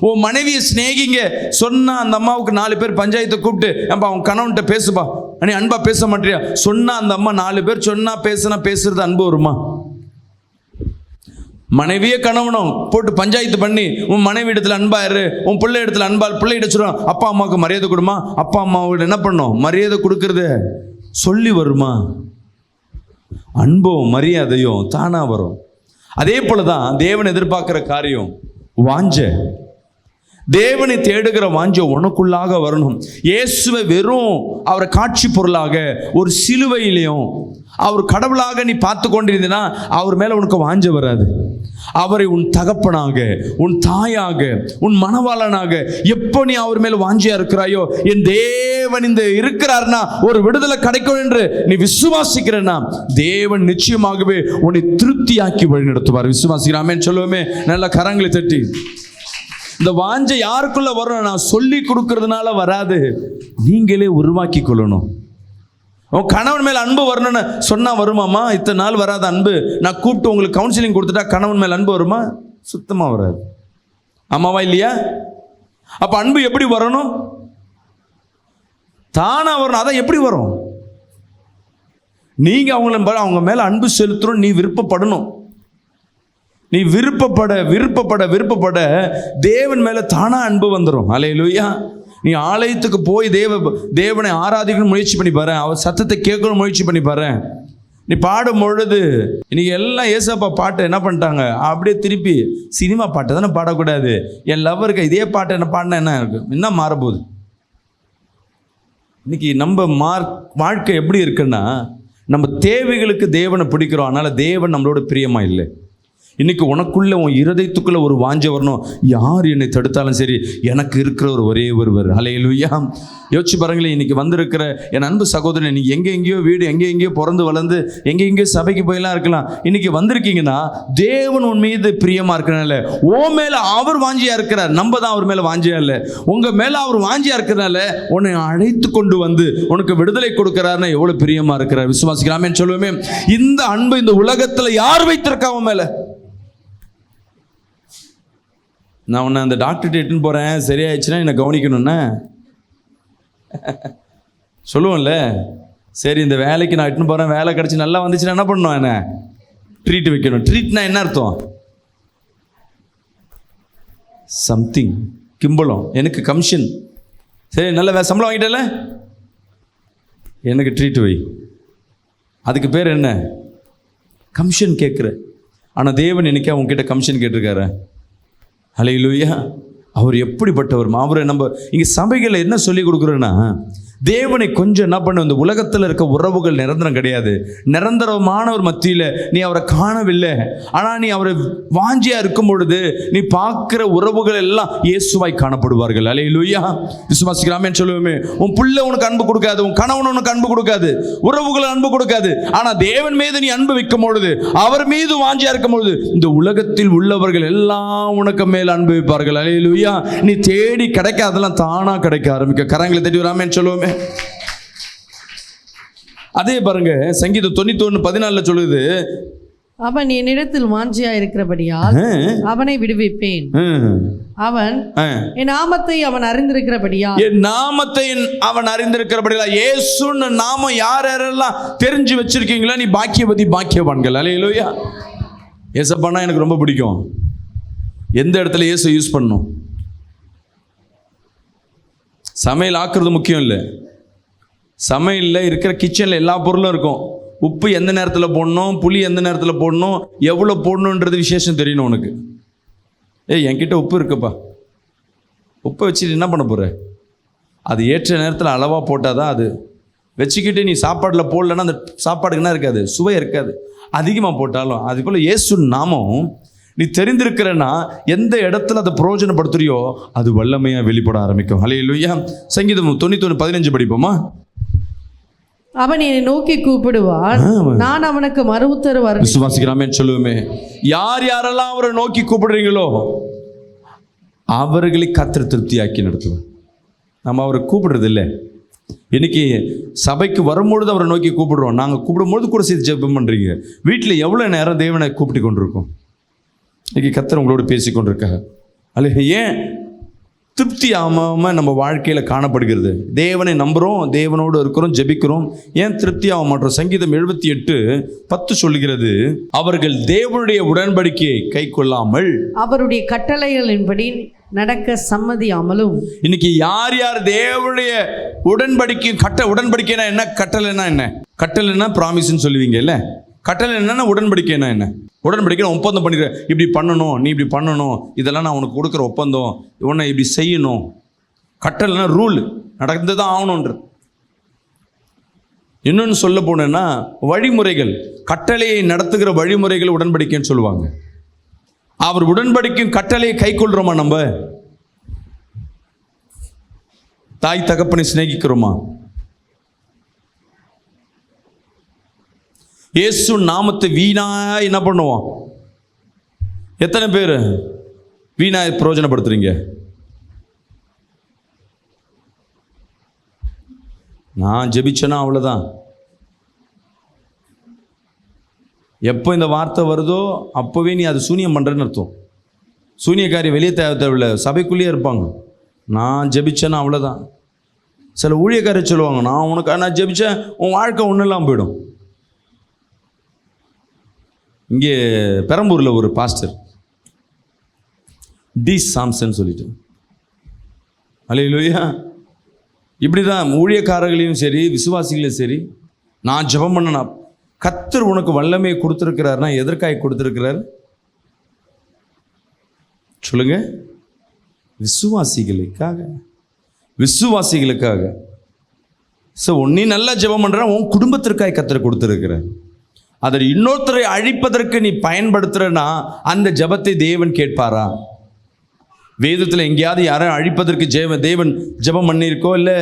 ஓ மனைவியை சிநேகிங்க சொன்னா அந்த அம்மாவுக்கு 4 பேர் பஞ்சாயத்தை கூப்பிட்டு, ஏன்பா அவன் கணவன்கிட்ட பேசுப்பா, நீ அன்பா பேச மாட்டியா சொன்னா அந்த அம்மா 4 பேர் சொன்னா பேசுறது அன்பு வருமா? மனைவியே கணவனும் போட்டு பஞ்சாயத்து பண்ணி உன் மனைவி இடத்துல அன்பாயிரு, உன் பிள்ளை இடத்துல அன்பால், பிள்ளை இடச்சுடும் அப்பா அம்மாவுக்கு மரியாதை கொடுமா, அப்பா அம்மாவோட என்ன பண்ணும் மரியாதை கொடுக்கறது சொல்லி வருமா? அன்பும் மரியாதையும் தானா வரும். அதே போலதான் தேவன் எதிர்பார்க்கிற காரியம் வாஞ்ச. தேவனை தேடுகிற வாஞ்ச உனக்குள்ளாக வரணும். இயேசுவை வெறும் அவரை காட்சி பொருளாக ஒரு சிலுவையிலையும் அவர் கடவுளாக நீ பார்த்து கொண்டிருந்தீனா அவர் மேல உனக்கு வாஞ்ச வராது. அவரை உன் தகப்பனாக, உன் தாயாக, உன் மணவாளனாக எப்போ நீ அவர் மேல வாஞ்சியா இருக்கிறாயோ, என் தேவன் இந்த இருக்கிறார்னா ஒரு விடுதலை கிடைக்கும் என்று நீ விசுவாசிக்கிறனா தேவன் நிச்சயமாகவே உன்னை திருப்தியாக்கி வழி நடத்துவார். விசுவாசிக்கிறாமேன்னு சொல்லுவோமே நல்ல கரங்களை தட்டி. இந்த வாஞ்சை யாருக்குள்ள வரும்? நான் சொல்லி கொடுக்கறதுனால வராது, நீங்களே உருவாக்கி கொள்ளணும். உன் கணவன் மேல அன்பு வரணும்னு சொன்னா வருமாமா? இத்தனை நாள் வராத அன்பு நான் கூப்பிட்டு உங்களுக்கு கவுன்சிலிங் கொடுத்துட்டா கணவன் மேல அன்பு வருமா? சுத்தமா வராது. ஆமாவா இல்லையா? அப்ப அன்பு எப்படி வரணும்? தானா வரணும். அதான் எப்படி வரும்? நீங்க அவங்க மேல அன்பு செலுத்தணும், நீ விருப்பப்படணும். நீ விருப்பப்பட தேவன் மேல தானா அன்பு வந்துடும். அல்லேலூயா. நீ ஆலயத்துக்கு போய் தேவனை ஆராதிக்கணும் முயற்சி பண்ணி பாரு, அவர் சத்தத்தை கேட்கணும் முயற்சி பண்ணி பாரு. நீ பாடும் பொழுது இன்னைக்கு எல்லாம் ஏசப்பா பாட்டை என்ன பண்ணிட்டாங்க, அப்படியே திருப்பி சினிமா பாட்டை தானே பாடக்கூடாது, என் லவ்வருக்கு இதே பாட்டை என்ன பாடினா என்ன இருக்கு, என்ன மாறப்போகுது? இன்னைக்கு நம்ம வாழ்க்கை எப்படி இருக்குன்னா, நம்ம தேவைகளுக்கு தேவனை பிடிக்கிறோம், அதனால தேவன் நம்மளோட பிரியமா இல்லை. இன்னைக்கு உனக்குள்ள உன் இருதயத்துக்குள்ள ஒரு வாஞ்ச வரணும். யார் என்னை தடுத்தாலும் சரி, எனக்கு இருக்கிற ஒரே ஒருவர். அல்லேலூயா. யோசிச்சு பாருங்களேன், இன்னைக்கு வந்திருக்கிற என் அன்பு சகோதரன், நீ எங்கெங்கேயோ வீடு, எங்கெங்கேயோ பிறந்து வளர்ந்து எங்கெங்கேயோ சபைக்கு போயெல்லாம் இருக்கலாம். இன்னைக்கு வந்திருக்கீங்கன்னா தேவன் உன் மீது பிரியமா இருக்கிறனால, உன் மேல அவர் வாஞ்சியா இருக்கிறார். நம்ம தான் அவர் மேல வாஞ்சியா இல்லை, உங்க மேல அவர் வாஞ்சியா இருக்கிறனால உன்னை அழைத்து கொண்டு வந்து உனக்கு விடுதலை கொடுக்கிறாருன்னா எவ்வளவு பிரியமா இருக்கிறார். விசுவாசிக்கலாமேன்னு சொல்லுவோமே. இந்த அன்பு இந்த உலகத்துல யார் வைத்திருக்கா அவன் மேல? நான் உன்னை அந்த டாக்டர்கிட்ட இட்டுன்னு போகிறேன், சரியாயிடுச்சுன்னா என்னை கவனிக்கணும்னா சொல்லுவோம்ல. சரி இந்த வேலைக்கு நான் இட்டுன்னு போகிறேன், வேலை கிடச்சி நல்லா வந்துச்சுன்னா என்ன பண்ணணும், என்ன ட்ரீட் வைக்கணும். ட்ரீட்னா என்ன அர்த்தம்? சம்திங், கிம்பளம், எனக்கு கமிஷன். சரி நல்ல சம்பளம் வாங்கிட்டல, எனக்கு ட்ரீட் வை. அதுக்கு பேர் என்ன? கமிஷன் கேட்குற. ஆனால் தேவன் என்னைக்கே அவங்ககிட்ட கமிஷன் கேட்டிருக்காரு? அல்லேலூயா. அவர் எப்படிப்பட்டவர்? அவரை நம்ம இங்கே சபைகளில் என்ன சொல்லி கொடுக்குறோன்னா, தேவனை கொஞ்சம் என்ன பண்ண, இந்த உலகத்தில் இருக்க உறவுகள் நிரந்தரம் கிடையாது. நிரந்தரமானவர் மத்தியில் நீ அவரை காணவில்லை, ஆனால் நீ அவரை வாஞ்சியா இருக்கும் பொழுது நீ பார்க்குற உறவுகள் எல்லாம் இயேசுவாய் காணப்படுவார்கள். அல்லேலூயா. விசுவாசிக்கலாமேன்னு சொல்லுவோமே. உன் பிள்ளை உனக்கு அன்பு கொடுக்காது, உன் கணவன் உனக்கு அன்பு கொடுக்காது, உறவுகள் அன்பு கொடுக்காது. ஆனால் தேவன் மீது நீ அன்பு வைக்கும் பொழுது, அவர் மீது வாஞ்சியா இருக்கும் பொழுது, இந்த உலகத்தில் உள்ளவர்கள் எல்லாம் உனக்கு மேல் அன்பு வைப்பார்கள். அல்லேலூயா. நீ தேடி கிடைக்காதெல்லாம் தானா கிடைக்க ஆரம்பிக்க. கரங்களை தேடி வராமேன்னு சொல்லுவோமே. அதே பாருங்க, சங்கீதம் 91:14 சொல்லுது, அவன் என்னிடத்தில் வாஞ்சியா இருக்கிறபடியால் அவனை விடுவிப்பேன். அவன் என் நாமத்தை அவன் அறிந்திருக்கிறபடியால், என் நாமத்தை அவன் அறிந்திருக்கிறபடியால். இயேசுன்னு நாமம் யார் யாரெல்லாம் தெரிஞ்சு வச்சிருக்கீங்களா, நீ பாக்கியவதி பாக்கியவான்கள். அல்லேலூயா. ஏசப்பானா எனக்கு ரொம்ப பிடிக்கும். எந்த இடத்துல இயேசு யூஸ் பண்ணணும்? சமையல் ஆக்குறது முக்கியம் இல்லை, சமையலில் இருக்கிற கிச்சனில் எல்லா பொருளும் இருக்கும். உப்பு எந்த நேரத்தில் போடணும், புளி எந்த நேரத்தில் போடணும், எவ்வளோ போடணுன்றது விசேஷம் தெரியணும் உனக்கு. என்கிட்ட உப்பு இருக்குப்பா, உப்பை வச்சுட்டு என்ன பண்ண போகிற? அது ஏற்ற நேரத்தில் அளவாக போட்டால் தான் அது. வச்சுக்கிட்டு நீ சாப்பாட்டில் போடலன்னா அந்த சாப்பாடுக்கு என்ன இருக்காது, சுவை இருக்காது. அதிகமாக போட்டாலும் அது போல் இயேசு நாமம் நீ தெரிந்திருக்கிறன்னா எந்த இடத்துல அதை பிரயோஜனப்படுத்துறியோ அது வல்லமையாக வெளிப்பட ஆரம்பிக்கும். அல்லேலூயா. சங்கீதம் 91:15 படிப்போமா. அவன் என்னை நோக்கி கூப்பிடுவான், நான் அவனுக்கு மறு உத்தரவு அருளுவேன். விசுவாசிக்கிறாமேன்னு சொல்லுவோமே. யார் யாரெல்லாம் அவரை நோக்கி கூப்பிடுறீங்களோ அவர்களை கர்த்தர் திருப்தியாக்கி நடத்துவார். நம்ம அவரை கூப்பிடுறது இல்லை. இன்னைக்கு சபைக்கு வரும்பொழுது அவரை நோக்கி கூப்பிடுறோம். நாங்கள் கூப்பிடும்பொழுது கூட சேர்த்து ஜெபம் பண்ணுறீங்க. வீட்டில் எவ்வளோ நேரம் தேவனை கூப்பிட்டு கொண்டிருக்கோம்? இன்னைக்கு கர்த்தர் உங்களோடு பேசி கொண்டிருக்காங்க. அல்ல ஏன் திருப்தி ஆகாமல் நம்ம வாழ்க்கையில் காணப்படுகிறது. தேவனை நம்புகிறோம், தேவனோடு இருக்கிறோம், ஜெபிக்கிறோம், ஏன் திருப்தி ஆக மாட்டோம்? சங்கீதம் 78:10 சொல்லுகிறது, அவர்கள் தேவனுடைய உடன்படிக்கையை கை கொள்ளாமல் அவருடைய கட்டளைகளின்படி நடக்க சம்மதியாமலும். இன்னைக்கு யார் யார் தேவனுடைய உடன்படிக்கைனா என்ன, கட்டளைன்னா என்ன? கட்டளைன்னா ப்ராமிஸ்ன்னு சொல்லுவீங்க இல்லை? கட்டளை என்னன்னா உடன்படிக்கைனா என்ன? உடன்படிக்கை ஒப்பந்தம் பண்ணிக்கிறேன், இப்படி பண்ணணும், நீ இப்படி பண்ணணும், இதெல்லாம் நான் உனக்கு கொடுக்குற ஒப்பந்தம், உன்னை இப்படி செய்யணும். கட்டளைனா ரூல், நடந்து தான் ஆகணுன்ற. இன்னொன்று சொல்ல போனேன்னா வழிமுறைகள், கட்டளையை நடத்துகிற வழிமுறைகள் உடன்படிக்கைன்னு சொல்லுவாங்க. அவர் உடன்படிக்கையும் கட்டளையை கை கொள்றோமா? நம்ம தாய் தகப்பனை சிநேகிக்கிறோமா? இயேசு நாமத்தை வீணா என்ன பண்ணுவோம்? எத்தனை பேர் வீணா பிரயோஜனப்படுத்துறீங்க? நான் ஜெபிச்சேன்னா அவ்வளோதான். எப்போ இந்த வார்த்தை வருதோ அப்போவே நீ அது சூனியம் பண்ணுறேன்னு அர்த்தம். சூனியக்காரி வெளியே தேவையில்லை, சபைக்குள்ளேயே இருப்பாங்க. நான் ஜெபிச்சேன்னா அவ்வளோதான். சில ஊழியக்காரி சொல்லுவாங்க, நான் ஜெபிச்சேன், உன் வாழ்க்கை ஒன்றும் இல்லாமல் போயிடும். இங்கே பெரம்பூரில் ஒரு பாஸ்டர் டி சாம்சன் சொல்லிட்டு, அல்லேலூயா, இப்படி தான் ஊழியக்காரர்களையும் சரி விசுவாசிகளையும் சரி, நான் ஜெபம் பண்ணனா கர்த்தர் உனக்கு வல்லமையை கொடுத்துருக்கிறாருன்னா எதற்காக கொடுத்துருக்கிறார் சொல்லுங்க? விசுவாசிகளுக்காக. ஸோ நீ நல்லா ஜெபம் பண்ணுற, உன் குடும்பத்திற்காக கர்த்தர் கொடுத்துருக்கிறார். அதை இன்னொருத்தரை அழிப்பதற்கு நீ பயன்படுத்துறனா அந்த ஜெபத்தை தேவன் கேட்பாரா? வேதத்தில் எங்கேயாவது யாரும் அழிப்பதற்கு தேவன் ஜெபம் பண்ணியிருக்கோ, இல்லை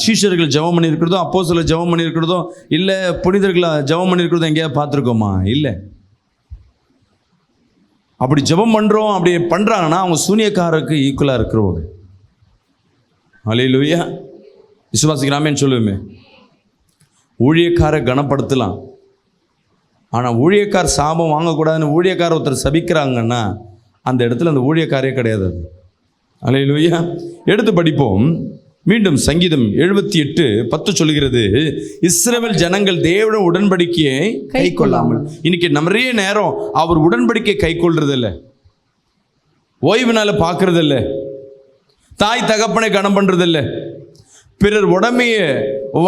சீஷர்கள் ஜெபம் பண்ணியிருக்கிறதோ, அப்போஸ்தலர் ஜெபம் பண்ணியிருக்கிறதோ, இல்லை புனிதர்களை ஜெபம் பண்ணியிருக்கிறதோ எங்கேயாவது பார்த்துருக்கோமா? இல்லை. அப்படி ஜெபம் பண்ணுறோம், அப்படி பண்ணுறாங்கன்னா அவங்க சூனியக்காரருக்கு ஈக்குவலாக இருக்கிறவங்க. அல்லேலூயா. விசுவாசிக்கிறாமேன்னு சொல்லுவோமே. ஊழியக்காரை கனப்படுத்தலாம், ஆனால் ஊழியக்கார் சாபம் வாங்கக்கூடாதுன்னு ஊழியக்கார ஒருத்தர் சபிக்கிறாங்கன்னா அந்த இடத்துல அந்த ஊழியக்காரே கிடையாது. அல்லேலூயா. எடுத்து படிப்போம் மீண்டும். சங்கீதம் 78:10 சொல்லுகிறது, இஸ்ரவேல் ஜனங்கள் தேவனுடைய உடன்படிக்கையை கை கொள்ளாமல். இன்னைக்கு நிறைய நேரம் அவர் உடன்படிக்கை கை கொள்றது இல்லை, ஓய்வுனால பார்க்கறது இல்லை, தாய் தகப்பனை கனம் பண்றது இல்லை, பிறர் உடமைய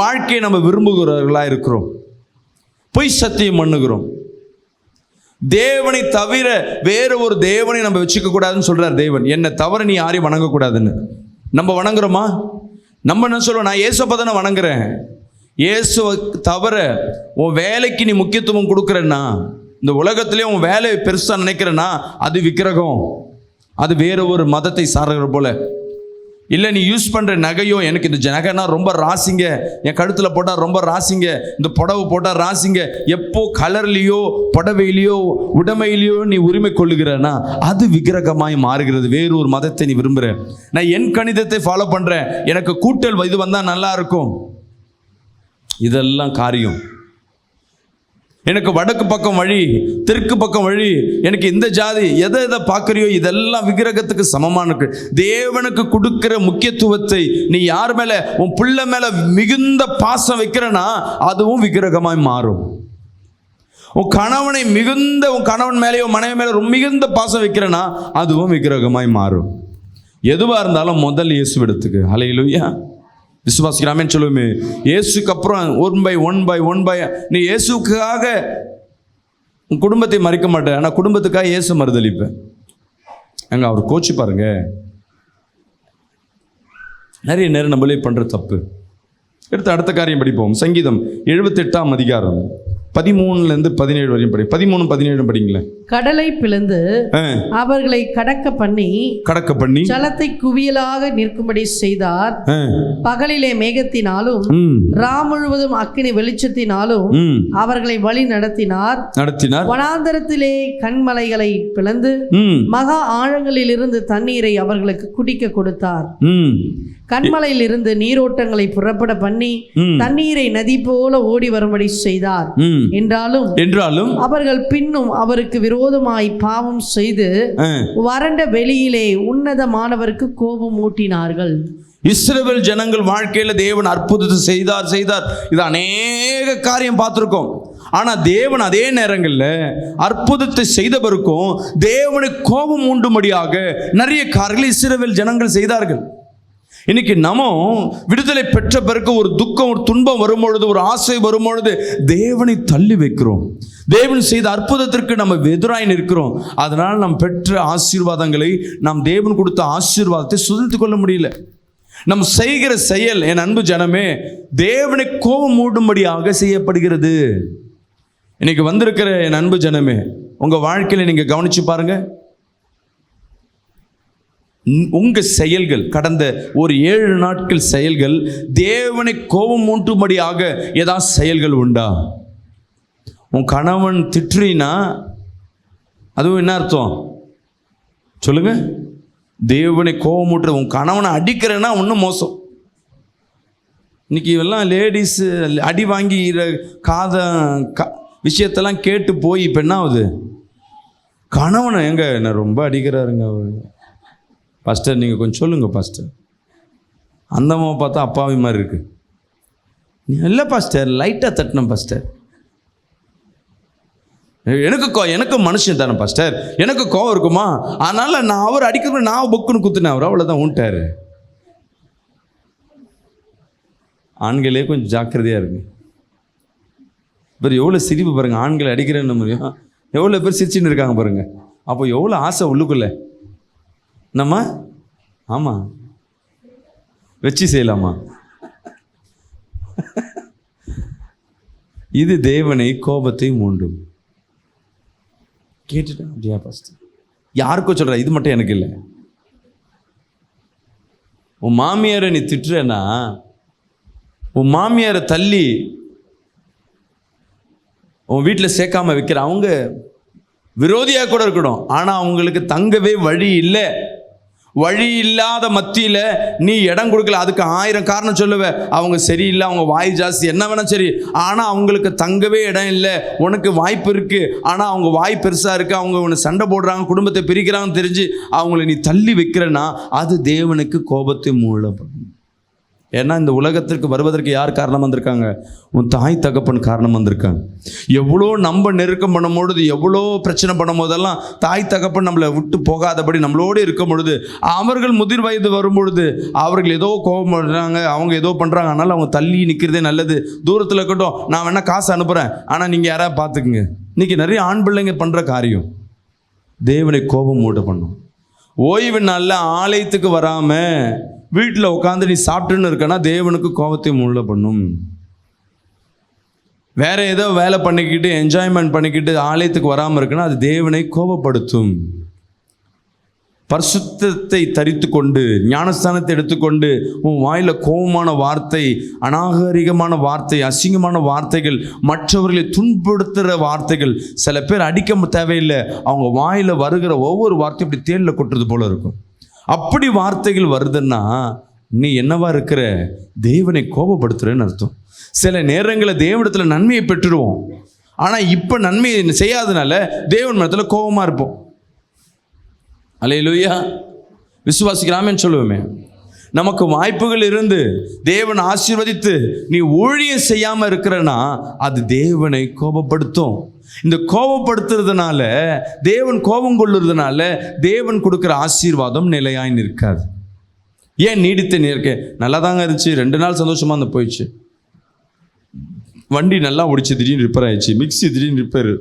வாழ்க்கையை நம்ம விரும்புகிறவர்களாக இருக்கிறோம், பொய் சத்தியம் பண்ணுகிறோம். தேவனை தவிர வேற ஒரு தேவனை நம்ம வச்சுக்க கூடாதுன்னு சொல்றார் தேவன். என்னை தவிர நீ யாரையும் வணங்கக்கூடாதுன்னு. நம்ம வணங்குறோமா? நம்ம என்ன சொல்லுவோம்? நான் இயேசுவை தானே வணங்குறேன். இயேசுவை தவிர உன் வேலைக்கு நீ முக்கியத்துவம் கொடுக்குறேன்னா, இந்த உலகத்திலே உன் வேலையை பெருசாக நினைக்கிறேன்னா அது விக்கிரகம், அது வேற ஒரு மதத்தை சார்கிற போல. இல்லை நீ யூஸ் பண்ணுற நகையோ, எனக்கு இந்த நகைனா ரொம்ப ராசிங்க, என் கழுத்தில் போட்டால் ரொம்ப ராசிங்க, இந்த புடவை போட்டால் ராசிங்க, எப்போ கலர்லேயோ புடவையிலையோ உடைமையிலையோ நீ உரிமை கொள்ளுகிறனா அது விக்கிரகமாய் மாறுகிறது. வேறு ஒரு மதத்தை நீ விரும்புகிற. நான் என் கணிதத்தை ஃபாலோ பண்ணுறேன், எனக்கு கூட்டல் இது வந்தால் நல்லா இருக்கும், இதெல்லாம் காரியம். எனக்கு வடக்கு பக்கம் வழி, தெற்கு பக்கம் வழி, எனக்கு இந்த ஜாதி, எதை பார்க்குறியோ இதெல்லாம் விக்கிரகத்துக்கு சமமான. தேவனுக்கு கொடுக்கிற முக்கியத்துவத்தை நீ யார் மேலே, உன் பிள்ளை மேலே மிகுந்த பாசம் வைக்கிறனா அதுவும் விக்கிரகமாய் மாறும். உன் கணவன் மேலேயோ மனைவி மேலே ரொம்ப மிகுந்த பாசம் வைக்கிறனா அதுவும் விக்கிரகமாய் மாறும். எதுவாக இருந்தாலும் முதல் இயேசுவிடத்துக்கு. அல்லேலூயா. விசுவாசிக்கிறாமேன்னு சொல்லுவோமே. இயேசுக்கு அப்புறம் ஒன் பை நீ இயேசுக்காக உன் குடும்பத்தை மறிக்க மாட்டேன், ஆனால் குடும்பத்துக்காக இயேசு மறுதளிப்பேன். அங்கே அவர் கோச்சு பாருங்க. நிறைய நேரம் நம்மளே பண்ணுற தப்பு. எடுத்து அடுத்த காரியம் படிப்போம். சங்கீதம் 78ஆம் அதிகாரம் 13-17 வரையும் படி. 13-17 படிங்களேன். கடலை பிளந்து அவர்களை கடக்க பண்ணி ஜலத்தை குவியலாக நிற்கும்படி செய்தார். பகலிலே மேகத்தினாலும் ரா முழுவதும் அக்கினி வெளிச்சத்தினாலும் அவர்களை வழி நடத்தினார். வனாந்தரத்திலே கண்மலைகளை பிளந்து மகா ஆழங்களில் இருந்து தண்ணீரை அவர்களுக்கு குடிக்க கொடுத்தார். கண்மலையில் இருந்து நீரோட்டங்களை புறப்பட பண்ணி தண்ணீரை நதி போல ஓடி வரும்படி செய்தார். என்றாலும் அவர்கள் பின்னும் அவருக்கு விரோதமாக விரோதமாய் பாவம் செய்து வறண்ட வெளியிலே உன்னதமானவருக்கு கோபம் ஊட்டினார்கள். இஸ்ரவேல் ஜனங்கள் வாழ்க்கையில தேவன் அற்புதத்தை செய்தார். இது அநேக காரியம் பார்த்துருக்கோம். ஆனா தேவன் அதே நேரங்களில் அற்புதத்தை செய்தவருக்கும் தேவனுக்கு கோபம் உண்டும்படியாக நிறைய காரியங்களை இஸ்ரவேல் ஜனங்கள் செய்தார்கள். இன்னைக்கு நம்ம விடுதலை பெற்ற பிறகு ஒரு துக்கம், ஒரு துன்பம் வரும்பொழுது, ஒரு ஆசை வரும்பொழுது தேவனை தள்ளி வைக்கிறோம். தேவன் செய்த அற்புதத்திற்கு நம்ம எதிராய் நிற்கிறோம். அதனால் நாம் பெற்ற ஆசீர்வாதங்களை, நாம் தேவன் கொடுத்த ஆசீர்வாதத்தை சுதந்தித்துக் கொள்ள முடியல. நம் செய்கிற செயல், என் அன்பு ஜனமே, தேவனை கோபம் மூடும்படியாக செய்யப்படுகிறது. இன்னைக்கு வந்திருக்கிற என் அன்பு ஜனமே, உங்க வாழ்க்கையில நீங்க கவனிச்சு பாருங்க. உங்க செயல்கள், கடந்த ஒரு 7 நாட்கள் செயல்கள் தேவனை கோபம் மூட்டும்படியாக ஏதாவது செயல்கள் உண்டா? உன் கணவன் திட்டுறீனா அதுவும் என்ன அர்த்தம் சொல்லுங்க? தேவனை கோபம் மூட்டுற. உன் கணவனை அடிக்கிறேன்னா இன்னும் மோசம். இன்னைக்கு எல்லாம் லேடிஸ் அடி வாங்கிற விஷயத்தெல்லாம் கேட்டு போய் இப்போ என்ன ஆகுது? கணவனை எங்க என்ன ரொம்ப அடிக்கிறாருங்க பாஸ்டர், நீங்கள் கொஞ்சம் சொல்லுங்க பாஸ்டர். அந்த அம்மாவை பார்த்தா அப்பாவி மாதிரி இருக்கு. இல்லை பாஸ்டர், லைட்டாக தட்டினேன் பாஸ்டர். எனக்கு மனுஷன் தானே பாஸ்டர், எனக்கு கோவம் இருக்குமா? அதனால நான் அவர் அடிக்கிற நான் புக்குன்னு குத்துனேன், அவர் அவ்வளோதான் ஊன்ட்டாரு. ஆண்களே கொஞ்சம் ஜாக்கிரதையாக இருக்கு. இப்போ எவ்வளோ சிரிப்பு பாருங்க, ஆண்களை அடிக்கிறேன்னு முடியும், எவ்வளோ பேர் சிரிச்சுன்னு இருக்காங்க பாருங்க. அப்போ எவ்வளோ ஆசை உள்ளுக்குள்ள. நம்ம ஆமாம் வச்சு செய்யலாமா? இது தேவனை கோபத்தை மூண்டும். கேட்டுட்டேன் அப்படியா பாஸ்டர்? யாருக்கோ சொல்ற, இது மட்டும் எனக்கு இல்லை. உன் மாமியாரை நீ திட்டுறேன்னா, உன் மாமியாரை தள்ளி உன் வீட்டில் சேர்க்காம வைக்கிற, அவங்க விரோதியாக கூட இருக்கணும், ஆனால் அவங்களுக்கு தங்கவே வழி இல்லை. வழி இல்லாத மத்தியில் நீ இடம் கொடுக்கல. அதுக்கு 1000 காரணம் சொல்லுவ. அவங்க சரியில்லை, அவங்க வாய் ஜாஸ்தி, என்ன வேணா சரி, ஆனால் அவங்களுக்கு தங்கவே இடம் இல்லை. உனக்கு வாய்ப்பு இருக்கு, ஆனால் அவங்க வாய் பெருசாக இருக்கு, அவங்க உன்னை சண்டை போடுறாங்க, குடும்பத்தை பிரிக்கிறாங்கன்னு தெரிஞ்சு அவங்கள நீ தள்ளி வைக்கிறன்னா அது தேவனுக்கு கோபத்தை மூடப்படும். ஏன்னா இந்த உலகத்திற்கு வருவதற்கு யார் காரணம் வந்திருக்காங்க? உன் தாய் தகப்பன் காரணம் வந்திருக்காங்க. எவ்வளோ நம்ம நெருக்கம் பண்ணும் பொழுது, எவ்வளோ பிரச்சனை பண்ணும் போதெல்லாம் தாய் தகப்பன் நம்மளை விட்டு போகாதபடி நம்மளோடு இருக்கும் பொழுது, அவர்கள் முதிர் வயது வரும் பொழுது அவர்கள் ஏதோ கோபம் பண்ணுறாங்க, அவங்க ஏதோ பண்ணுறாங்க, அதனால் அவங்க தள்ளி நிற்கிறதே நல்லது. தூரத்தில் இருக்கட்டும், நான் வேணால் காசு அனுப்புகிறேன், ஆனால் நீங்கள் யாராவது பார்த்துக்குங்க. இன்றைக்கி நிறைய ஆண் பிள்ளைங்க பண்ணுற காரியம் தேவனை கோபம் மூட பண்ணும். ஓய்வு நாளில் ஆலயத்துக்கு வராமல் வீட்டில் உட்காந்து நீ சாப்பிட்டுன்னு இருக்கனா தேவனுக்கு கோபத்தை மூட பண்ணும். வேற ஏதோ வேலை பண்ணிக்கிட்டு என்ஜாய்மெண்ட் பண்ணிக்கிட்டு ஆலயத்துக்கு வராமல் இருக்குன்னா அது தேவனை கோபப்படுத்தும். பரிசுத்தத்தை தரித்து கொண்டு, ஞானஸ்தானத்தை எடுத்துக்கொண்டு, உன் வாயில் கோபமான வார்த்தை, அநாகரிகமான வார்த்தை, அசிங்கமான வார்த்தைகள், மற்றவர்களை துன்புறுத்துகிற வார்த்தைகள், சில பேர் அடிக்க தேவையில்லை, அவங்க வாயில் வருகிற ஒவ்வொரு வார்த்தையும் இப்படி தேனில் கொட்டுறது போல இருக்கும். அப்படி வார்த்தைகள் வருதுன்னா நீ என்னவா இருக்கிற? தேவனை கோபப்படுத்துறேன்னு அர்த்தம். சில நேரங்களில் தேவனிடத்தில் நன்மையை பெற்றுடுவோம், ஆனால் இப்போ நன்மையை செய்யாதனால தேவன் மனத்தில் கோபமாக இருப்போம். அல்லேலூயா. விசுவாசிக்கலாமேன்னு சொல்லுவோமே. நமக்கு வாய்ப்புகள் இருந்து தேவன் ஆசீர்வதித்து நீ ஊழியம் செய்யாமல் இருக்கிறன்னா அது தேவனை கோபப்படுத்தும். இந்த கோபப்படுத்துறதுனால, தேவன் கோபம் கொள்ளுறதுனால தேவன் கொடுக்குற ஆசீர்வாதம் நிலையாய் நிற்காது. ஏன் நீடித்து நிற்க? நல்லா தாங்க இருந்துச்சு, 2 நாள் சந்தோஷமாக அந்த போயிடுச்சு. வண்டி நல்லா ஓடிச்சு, திடீர்னு ரிப்பேர் ஆயிடுச்சு. மிக்சி திடீர்னு ரிப்பேரு,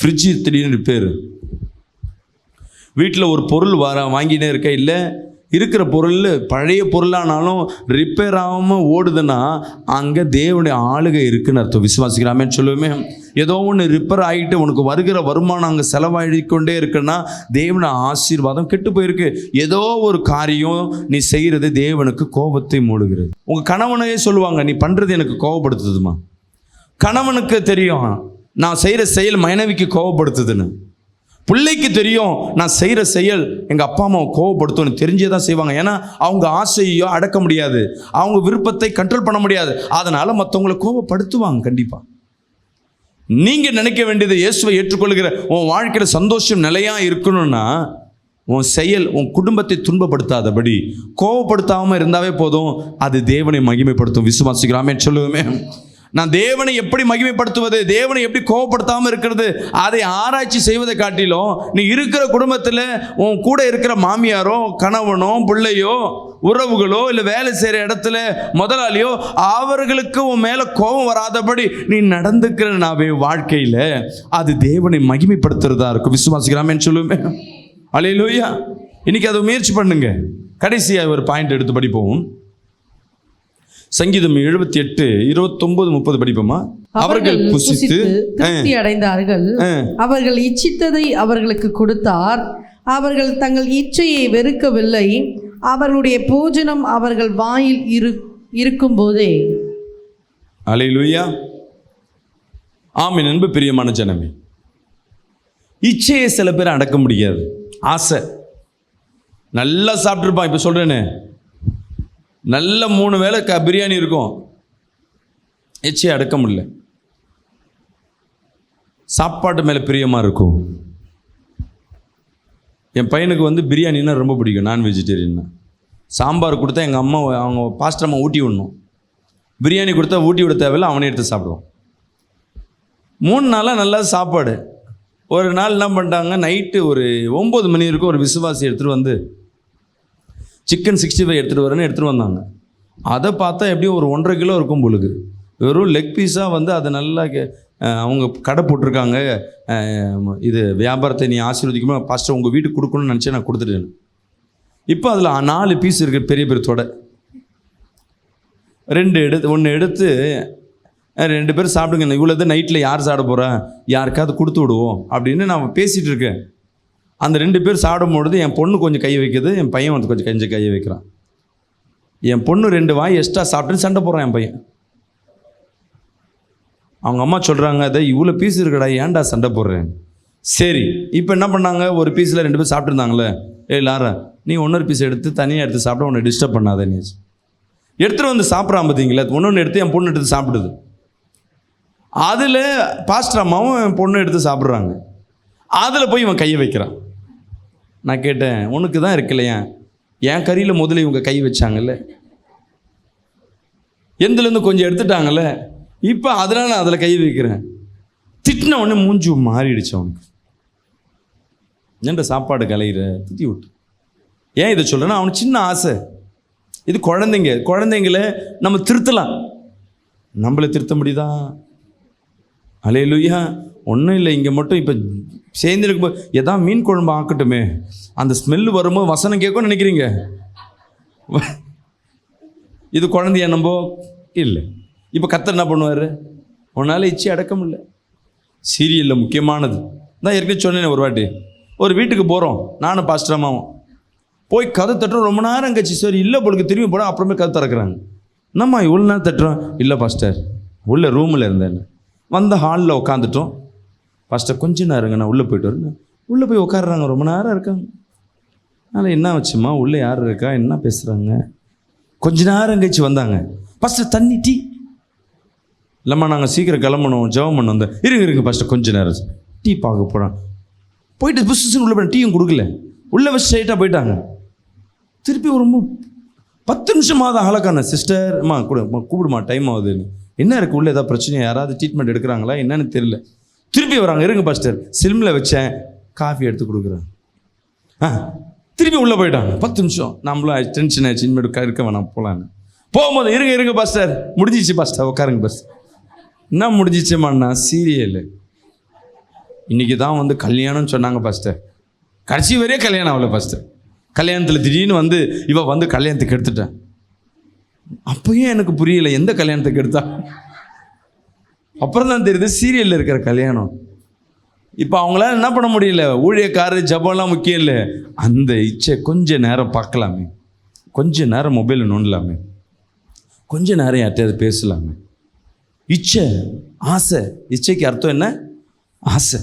ஃப்ரிட்ஜு திடீர்னு ரிப்பேரு. வீட்டில் ஒரு பொருள் வாங்கினே இருக்க, இல்லை இருக்கிற பொருள் பழைய பொருளானாலும் ரிப்பேர் ஆகாமல் ஓடுதுன்னா அங்கே தேவனுடைய ஆளுகை இருக்குன்னு அர்த்தம். விசுவாசிக்கலாமே சொல்லுவோமே. ஏதோ ஒன்று ரிப்பேர் ஆகிட்டு உனக்கு வருகிற வருமானம் அங்கே செலவாகிக்கொண்டே இருக்குன்னா தேவன ஆசீர்வாதம் கெட்டு போயிருக்கு. ஏதோ ஒரு காரியம் நீ செய்கிறது தேவனுக்கு கோபத்தை மூடுகிறது. உங்கள் கணவனையே சொல்லுவாங்க, நீ பண்ணுறது எனக்கு கோபப்படுத்துதுமா. கணவனுக்கு தெரியும் நான் செய்கிற செயல் மனைவிக்கு கோபப்படுத்துதுன்னு. பிள்ளைக்கு தெரியும் நான் செய்கிற செயல் எங்கள் அப்பா அம்மாவை கோவப்படுத்தும்னு தெரிஞ்சே தான் செய்வாங்க. ஏன்னா அவங்க ஆசையோ அடக்க முடியாது, அவங்க விருப்பத்தை கண்ட்ரோல் பண்ண முடியாது, அதனால் மற்றவங்களை கோவப்படுத்துவாங்க. கண்டிப்பாக நீங்கள் நினைக்க வேண்டியது இயேசுவை ஏற்றுக்கொள்கிற உன் வாழ்க்கையில் சந்தோஷம் நிலையாக இருக்கணும்னா உன் செயல் உன் குடும்பத்தை துன்பப்படுத்தாதபடி கோபப்படுத்தாமல் இருந்தாவே போதும். அது தேவனை மகிமைப்படுத்தும். விசுவாசிக்கிறாமே சொல்லுவோமே. நான் தேவனை எப்படி மகிமைப்படுத்துவது, தேவனை எப்படி கோபப்படுத்தாமல் இருக்கிறது, அதை ஆராய்ச்சி செய்வதை காட்டிலும் நீ இருக்கிற குடும்பத்தில் உன் கூட இருக்கிற மாமியாரோ கணவனோ பிள்ளையோ உறவுகளோ இல்லை வேலை செய்கிற இடத்துல முதலாளியோ அவர்களுக்கு உன் மேலே கோபம் வராதபடி நீ நடந்துக்கிறனாவே வாழ்க்கையில் அது தேவனை மகிமைப்படுத்துறதா இருக்கும். விசுவாசிக்கிறாமேன்னு சொல்லுவேன். அல்லேலூயா. இன்னைக்கு அதை முயற்சி பண்ணுங்க. கடைசியாக ஒரு பாயிண்ட் எடுத்து படிப்போம். சங்கீதம் 78 29 30 படிப்போமா? அவர்கள் புசித்து திருப்தி அடைந்தார்கள், அவர்கள் இச்சித்ததை அவர்களுக்கு கொடுத்தார், அவர்கள் தங்கள் இச்சையை வெறுக்கவில்லை, அவர்களுடைய போஜனம் அவர்கள் வாயில் இருக்கும் போதே. அல்லேலூயா. ஆமென். அன்பு பிரியமான ஜனமே, இச்சையை சில பேர் அடக்க முடியாது. ஆசை நல்லா சாப்பிட்ருப்பான். இப்போ சொல்கிறேனே, நல்ல 3 வேளை பிரியாணி இருக்கும், இச்சையை அடக்க முடியல. சாப்பாட்டு மேலே பிரியமாக இருக்கும். என் பையனுக்கு பிரியாணின்னா ரொம்ப பிடிக்கும். நான் வெஜிடேரியன்னா சாம்பார் கொடுத்தா எங்கள் அம்மா அவங்க பாஸ்டர் அம்மா ஊட்டி விடணும். பிரியாணி கொடுத்தா ஊட்டி விட தேவையில்லை, அவனே எடுத்து சாப்பிடுவான். 3 நாளாக நல்லா சாப்பாடு. ஒரு நாள் என்ன பண்ணிட்டாங்க, நைட்டு ஒரு 9 மணி இருக்கும், ஒரு விசுவாசி எடுத்துகிட்டு வந்து சிக்கன் 65 எடுத்துகிட்டு வரேன்னு எடுத்துகிட்டு வந்தாங்க. அதை பார்த்தா எப்படியும் ஒரு 1.5 கிலோ இருக்கும் பொழுது. வெறும் லெக் பீஸாக அதை நல்லா அவங்க கடை போட்டிருக்காங்க. இது வியாபாரத்தை நீ ஆசீர்வதிக்குமா பாஸ்டர் உங்கள் வீட்டுக்கு கொடுக்கணும்னு நினச்சி நான் கொடுத்துட்டேன். இப்போ அதில் 4 பீஸ் இருக்குது, பெரிய பெரிய தொடை. 1 எடுத்து 2 பேர் சாப்பிடுங்க, இவ்வளோது நைட்டில் யார் சாப்பிட போகிறா, யாருக்காவது கொடுத்து விடுவோம் அப்படின்னு நான் பேசிகிட்டு இருக்கேன். அந்த 2 பேர் சாப்பிடும்பொழுது என் பொண்ணு கொஞ்சம் கை வைக்குது, என் பையன் கொஞ்சம் கையை வைக்கிறான். என் பொண்ணு 2 வாய் எக்ஸ்ட்ரா சாப்பிட்டு சண்டை போடுறான் என் பையன். அவங்க அம்மா சொல்கிறாங்க, அதை இவ்வளோ பீஸ் இருக்கடா, ஏன்டா சண்டை போடுறேன். சரி, இப்போ என்ன பண்ணாங்க, ஒரு பீஸில் 2 பேர் சாப்பிட்ருந்தாங்களே, லாரா நீ 1 பீஸ் எடுத்து தனியாக எடுத்து சாப்பிட, உன்னை டிஸ்டர்ப் பண்ணாத. நீ எடுத்துகிட்டு சாப்பிட்றான் பார்த்தீங்களா, 1 எடுத்து என் பொண்ணு எடுத்து சாப்பிடுது. அதில் பாஸ்டர் அம்மாவும் என் பொண்ணு எடுத்து சாப்பிட்றாங்க. அதில் போய் இவன் கையை வைக்கிறான். நான் கேட்டேன், உனக்கு தான் இருக்குல்லையா, என் கறியில் முதல்ல இவங்க கை வச்சாங்கல்ல, எந்துலேருந்து கொஞ்சம் எடுத்துட்டாங்கல்ல, இப்போ அதனால் நான் அதில் கை வைக்கிறேன். திட்டின உடனே மூஞ்சி மாறிடுச்சு அவனுக்கு. ஏன்டா சாப்பாடு கலையிற, திட்டி விட்டு. ஏன் இதை சொல்கிறேன்னா, அவனுக்கு சின்ன ஆசை. இது குழந்தைங்கள நம்ம திருத்தலாம், நம்மளை திருத்த முடியுதா? அல்லேலூயா. ஒன்றும் இல்லை, இங்கே மட்டும் இப்போ சேர்ந்துருக்கும்போது எதாவது மீன் குழம்பு ஆக்கட்டுமே, அந்த ஸ்மெல்லு வரும்போது வசனம் கேட்கும்னு நினைக்கிறீங்க. இது குழந்தைய நம்போ இல்லை. இப்போ கர்த்தர் என்ன பண்ணுவார், உன்னால் இச்சை அடக்க முடியல. சீரியலில் முக்கியமானது தான் ஏற்கனவே சொன்னேன். ஒரு வாட்டி ஒரு வீட்டுக்கு போகிறோம், நானும் பாஸ்டர் அம்மாவும் போய் கதை தட்டுறோம். ரொம்ப நேரம் கழிச்சு சரி இல்லை பொழுது திரும்பி போகிறோம். அப்புறமே கதை திறக்கிறாங்க. என்னம்மா இவ்வளோ நேரம் தட்டுறோம்? இல்லை பாஸ்டர், உள்ள ரூமில் இருந்தேன். வந்த ஹாலில் உட்காந்துட்டோம். பாஸ்டர் கொஞ்சம் நேரங்க, நான் உள்ளே போய்ட்டு வரேன். உள்ளே போய் உட்காடுறாங்க, ரொம்ப நேரம் இருக்காங்க. அதனால் என்ன வச்சுமா, உள்ளே யார் இருக்கா, என்ன பேசுகிறாங்க. கொஞ்ச நேரம் கழிச்சு வந்தாங்க. பாஸ்டர் தண்ணி டீ இல்லைம்மா, நாங்கள் சீக்கிரம் கிளம்பணும், ஜெபம் பண்ண வந்தேன். இருங்க பாஸ்டர் கொஞ்ச நேரம் டீ பார்க்க போகிறான். போயிட்டு புதுசுன்னு உள்ளே போய் டீயும் கொடுக்கல, உள்ளே வச்சு ஸ்ட்ரைட்டாக போயிட்டாங்க. திருப்பி ஒரு 10 நிமிஷமாவது அழகான சிஸ்டர் அம்மா கூப்பிடுமா டைம் ஆகுதுன்னு. என்ன இருக்குது உள்ளே, ஏதாவது பிரச்சனை, யாராவது ட்ரீட்மெண்ட் எடுக்கிறாங்களா என்னன்னு தெரியல. திருப்பி வராங்க, இருங்க பாஸ்டர் சிலிமில் வச்சேன், காஃபி எடுத்து கொடுக்குறேன். திருப்பி உள்ளே போயிட்டாங்க. 10 நிமிஷம். நம்மளும் டென்ஷன் ஆகிடுச்சு, இனிமேல் இருக்க வேணாம் போகலான்னு. போகும்போது இருங்க பாஸ்டர், முடிஞ்சிச்சு பாஸ்டர், உட்காருங்க பாஸ்டர். என்ன முடிஞ்சிச்சுமாண்ணா, சீரியல் இன்றைக்கி தான் கல்யாணம்னு சொன்னாங்க பாஸ்டர். கடைசி வரையே கல்யாணம் ஆகலை பாஸ்டர். கல்யாணத்தில் திடீர்னு இவ கல்யாணத்துக்கு எடுத்துட்டேன். அப்பயும் எனக்கு புரியலை எந்த கல்யாணத்துக்கு எடுத்தா. அப்புறம் தான் தெரியுது சீரியலில் இருக்கிற கல்யாணம். இப்போ அவங்களால என்ன பண்ண முடியல, ஊழியக்காரர் ஜபம்லாம் முக்கியம் இல்லை. அந்த இச்சை கொஞ்ச நேரம் பார்க்கலாமே, கொஞ்ச நேரம் மொபைலில் நோண்டலாமே, கொஞ்ச நேரம் யார்ட்டையாவது பேசலாமே. இச்சை, ஆசை. இச்சைக்கு அர்த்தம் என்ன? ஆசை.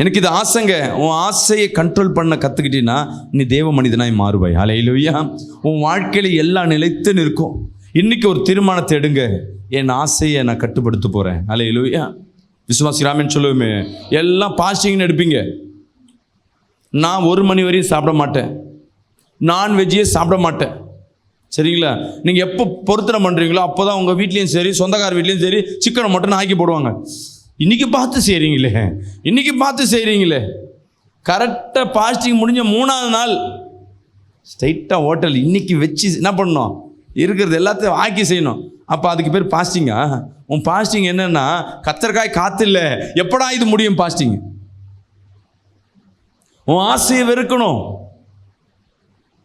எனக்கு இது ஆசைங்க. உன் ஆசையை கண்ட்ரோல் பண்ண கற்றுக்கிட்டீங்கன்னா நீ தேவ மனிதனாய் மாறுவாய். அல்லேலூயா. உன் வாழ்க்கையில் எல்லாம் நிலைத்து நிற்கும். இன்றைக்கி ஒரு தீர்மானத்தை எடுங்க, என் ஆசையை நான் கட்டுப்படுத்த போகிறேன். அல்லேலூயா. விசுவாசிக்கிறாமேன்னு சொல்லுவோமே, எல்லாம் பாஸ்டிங்னு எடுப்பீங்க. நான் 1 மணி வரையும் சாப்பிட மாட்டேன், நான்வெஜ்ஜே சாப்பிட மாட்டேன். சரிங்களா? நீங்கள் எப்போ பொருத்தனை பண்ணுறீங்களோ அப்போ தான் உங்கள் வீட்லேயும் சரி, சொந்தக்கார வீட்லேயும் சரி, சிக்கனை மட்டும் ஆக்கி போடுவாங்க. இன்றைக்கி பார்த்து செய்கிறீங்களே, கரெக்டாக பாஸ்டிங் முடிஞ்ச 3ஆவது நாள் ஸ்ட்ரைட்டாக ஹோட்டல் இன்றைக்கி வச்சு என்ன பண்ணணும், இருக்கிறது எல்லாத்தையும் ஆக்கி செய்யணும். அப்போ அதுக்கு பேர் பாஸ்டிங்கா? உன் பாஸ்டிங் என்னன்னா, கத்தர்காய் காத்து இல்லை, எப்படா இது முடியும் பாஸ்டிங்? உன் ஆசையை வெறுக்கணும்.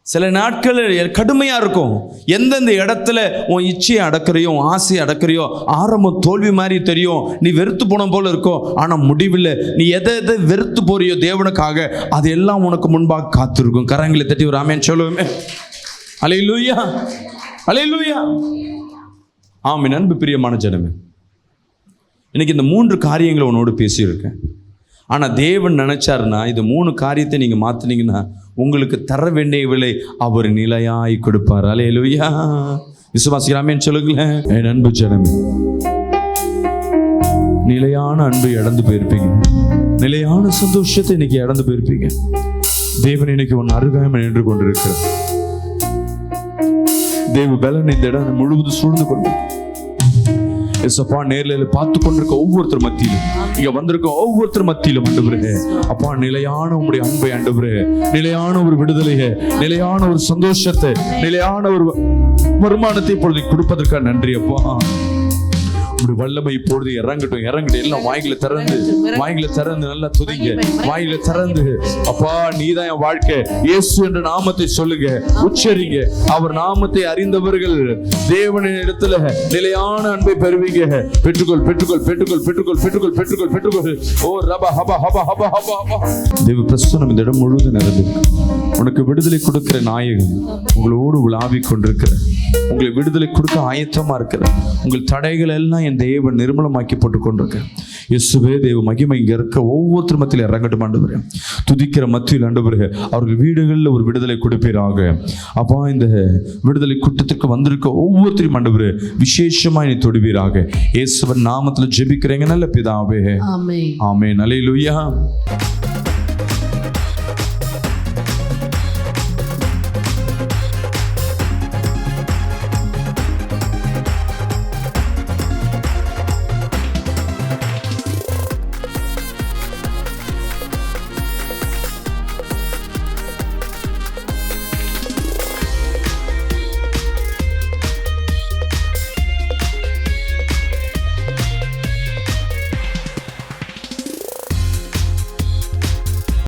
சில நாட்கள் கடுமையாக இருக்கும். எந்தெந்த இடத்துல உன் இச்சையை அடக்கிறையோ, உன் ஆசையை அடக்கிறையோ, ஆரம்பம் தோல்வி மாதிரி தெரியும், நீ வெறுத்து போன போல இருக்கும். ஆனால் முடிவில் நீ எதை வெறுத்து போறியோ தேவனுக்காக, அது எல்லாம் உனக்கு முன்பாக காத்திருக்கும். கரங்களை தட்டி ஒரு ஆமென் சொல்லுவோமே. அல்லேலூயா, அல்லேலூயா. ஆமென். அன்பு பிரியமான ஜனமே, இன்னைக்கு இந்த 3 காரியங்களை உன்னோடு பேசியிருக்கேன். ஆனால் தேவன் நினைச்சாருன்னா இந்த 3 காரியத்தை நீங்கள் மாற்றினீங்கன்னா உங்களுக்கு தர வேண்டிய விலை அவர் நிலையாய் கொடுப்பார். அல்லேலூயா. விசுவாசிக்கிறாமேன்னு சொல்லுங்களேன். என் அன்பு ஜனமே, நிலையான அன்பை இழந்து போயிருப்பீங்க, நிலையான சந்தோஷத்தை இன்னைக்கு இழந்து போயிருப்பீங்க. தேவன் இன்னைக்கு உன் அருகாமை நின்று கொண்டிருக்கிறார். தேவ பலன் இந்த இடம் முழுவதும் சூழ்ந்து கொண்டு அப்பா நேரில் பார்த்து கொண்டிருக்க ஒவ்வொருத்தர் மத்தியிலும், இங்க வந்திருக்க ஒவ்வொருத்தர் மத்தியிலும் ஆண்டவரே, அப்பா நிலையான உங்களுடைய அன்பை ஆண்டவரே, நிலையான ஒரு விடுதலையை, நிலையான ஒரு சந்தோஷத்தை, நிலையான ஒரு வருமானத்தை இப்பொழுது கொடுப்பதற்காக நன்றி அப்பா. உங்களுடைய வல்லமை இப்பொழுது இறங்கட்டும். எல்லாம் வாய்களை திறந்து நல்லா துதிங்க. வாய்களை திறந்து அப்பா நீதான் என் வாழ்க்கை, இயேசு என்ற நாமத்தை சொல்லுங்க, உச்சரிங்க. அவர் நாமத்தை அறிந்தவர்கள் தேவனின் இடத்துல நிலையான அன்பை பெறுவீங்க. பெற்றுக்கொள் பெற்றுக்கொள் பெற்றுக்கொள் பெற்றுக்கொள் பெற்றுக்கொள் பெற்றுக்கொள் பெற்றுக்கொள். ஓ ரபா ஹபா ஹபா ஹபா ஹபா ஹபா. தேவ பிரசன்னம் இந்த இடம் முழுவதும் நிறைந்து உனக்கு விடுதலை கொடுக்கிற நாயகன் உங்களோடு உலாவிக் கொண்டிருக்கிற, உங்களை விடுதலை கொடுக்க ஆயத்தமா இருக்கிற, உங்கள் தடைகள் எல்லாம் என் தேவன் நிர்மலமாக்கி போட்டுக் கொண்டிருக்க. இயேசுவே, தேவ மகிமை இங்க இருக்க ஒவ்வொருத்தர் மத்தியில் இறங்கட்டும் ஆண்டவரே. துதிக்கிற மத்தியில் ஆண்டவரே அவர்கள் வீடுகளில் ஒரு விடுதலை கொடுப்பீராக. அப்பா இந்த விடுதலை கூட்டத்திற்கு வந்திருக்க ஒவ்வொருத்தரையும் ஆண்டவரே விசேஷமாய் நீ தொடுவீராக. இயேசுவின் நாமத்தில் ஜெபிக்கிறேங்க நல்ல பிதாவே, ஆமென். அல்லேலூயா.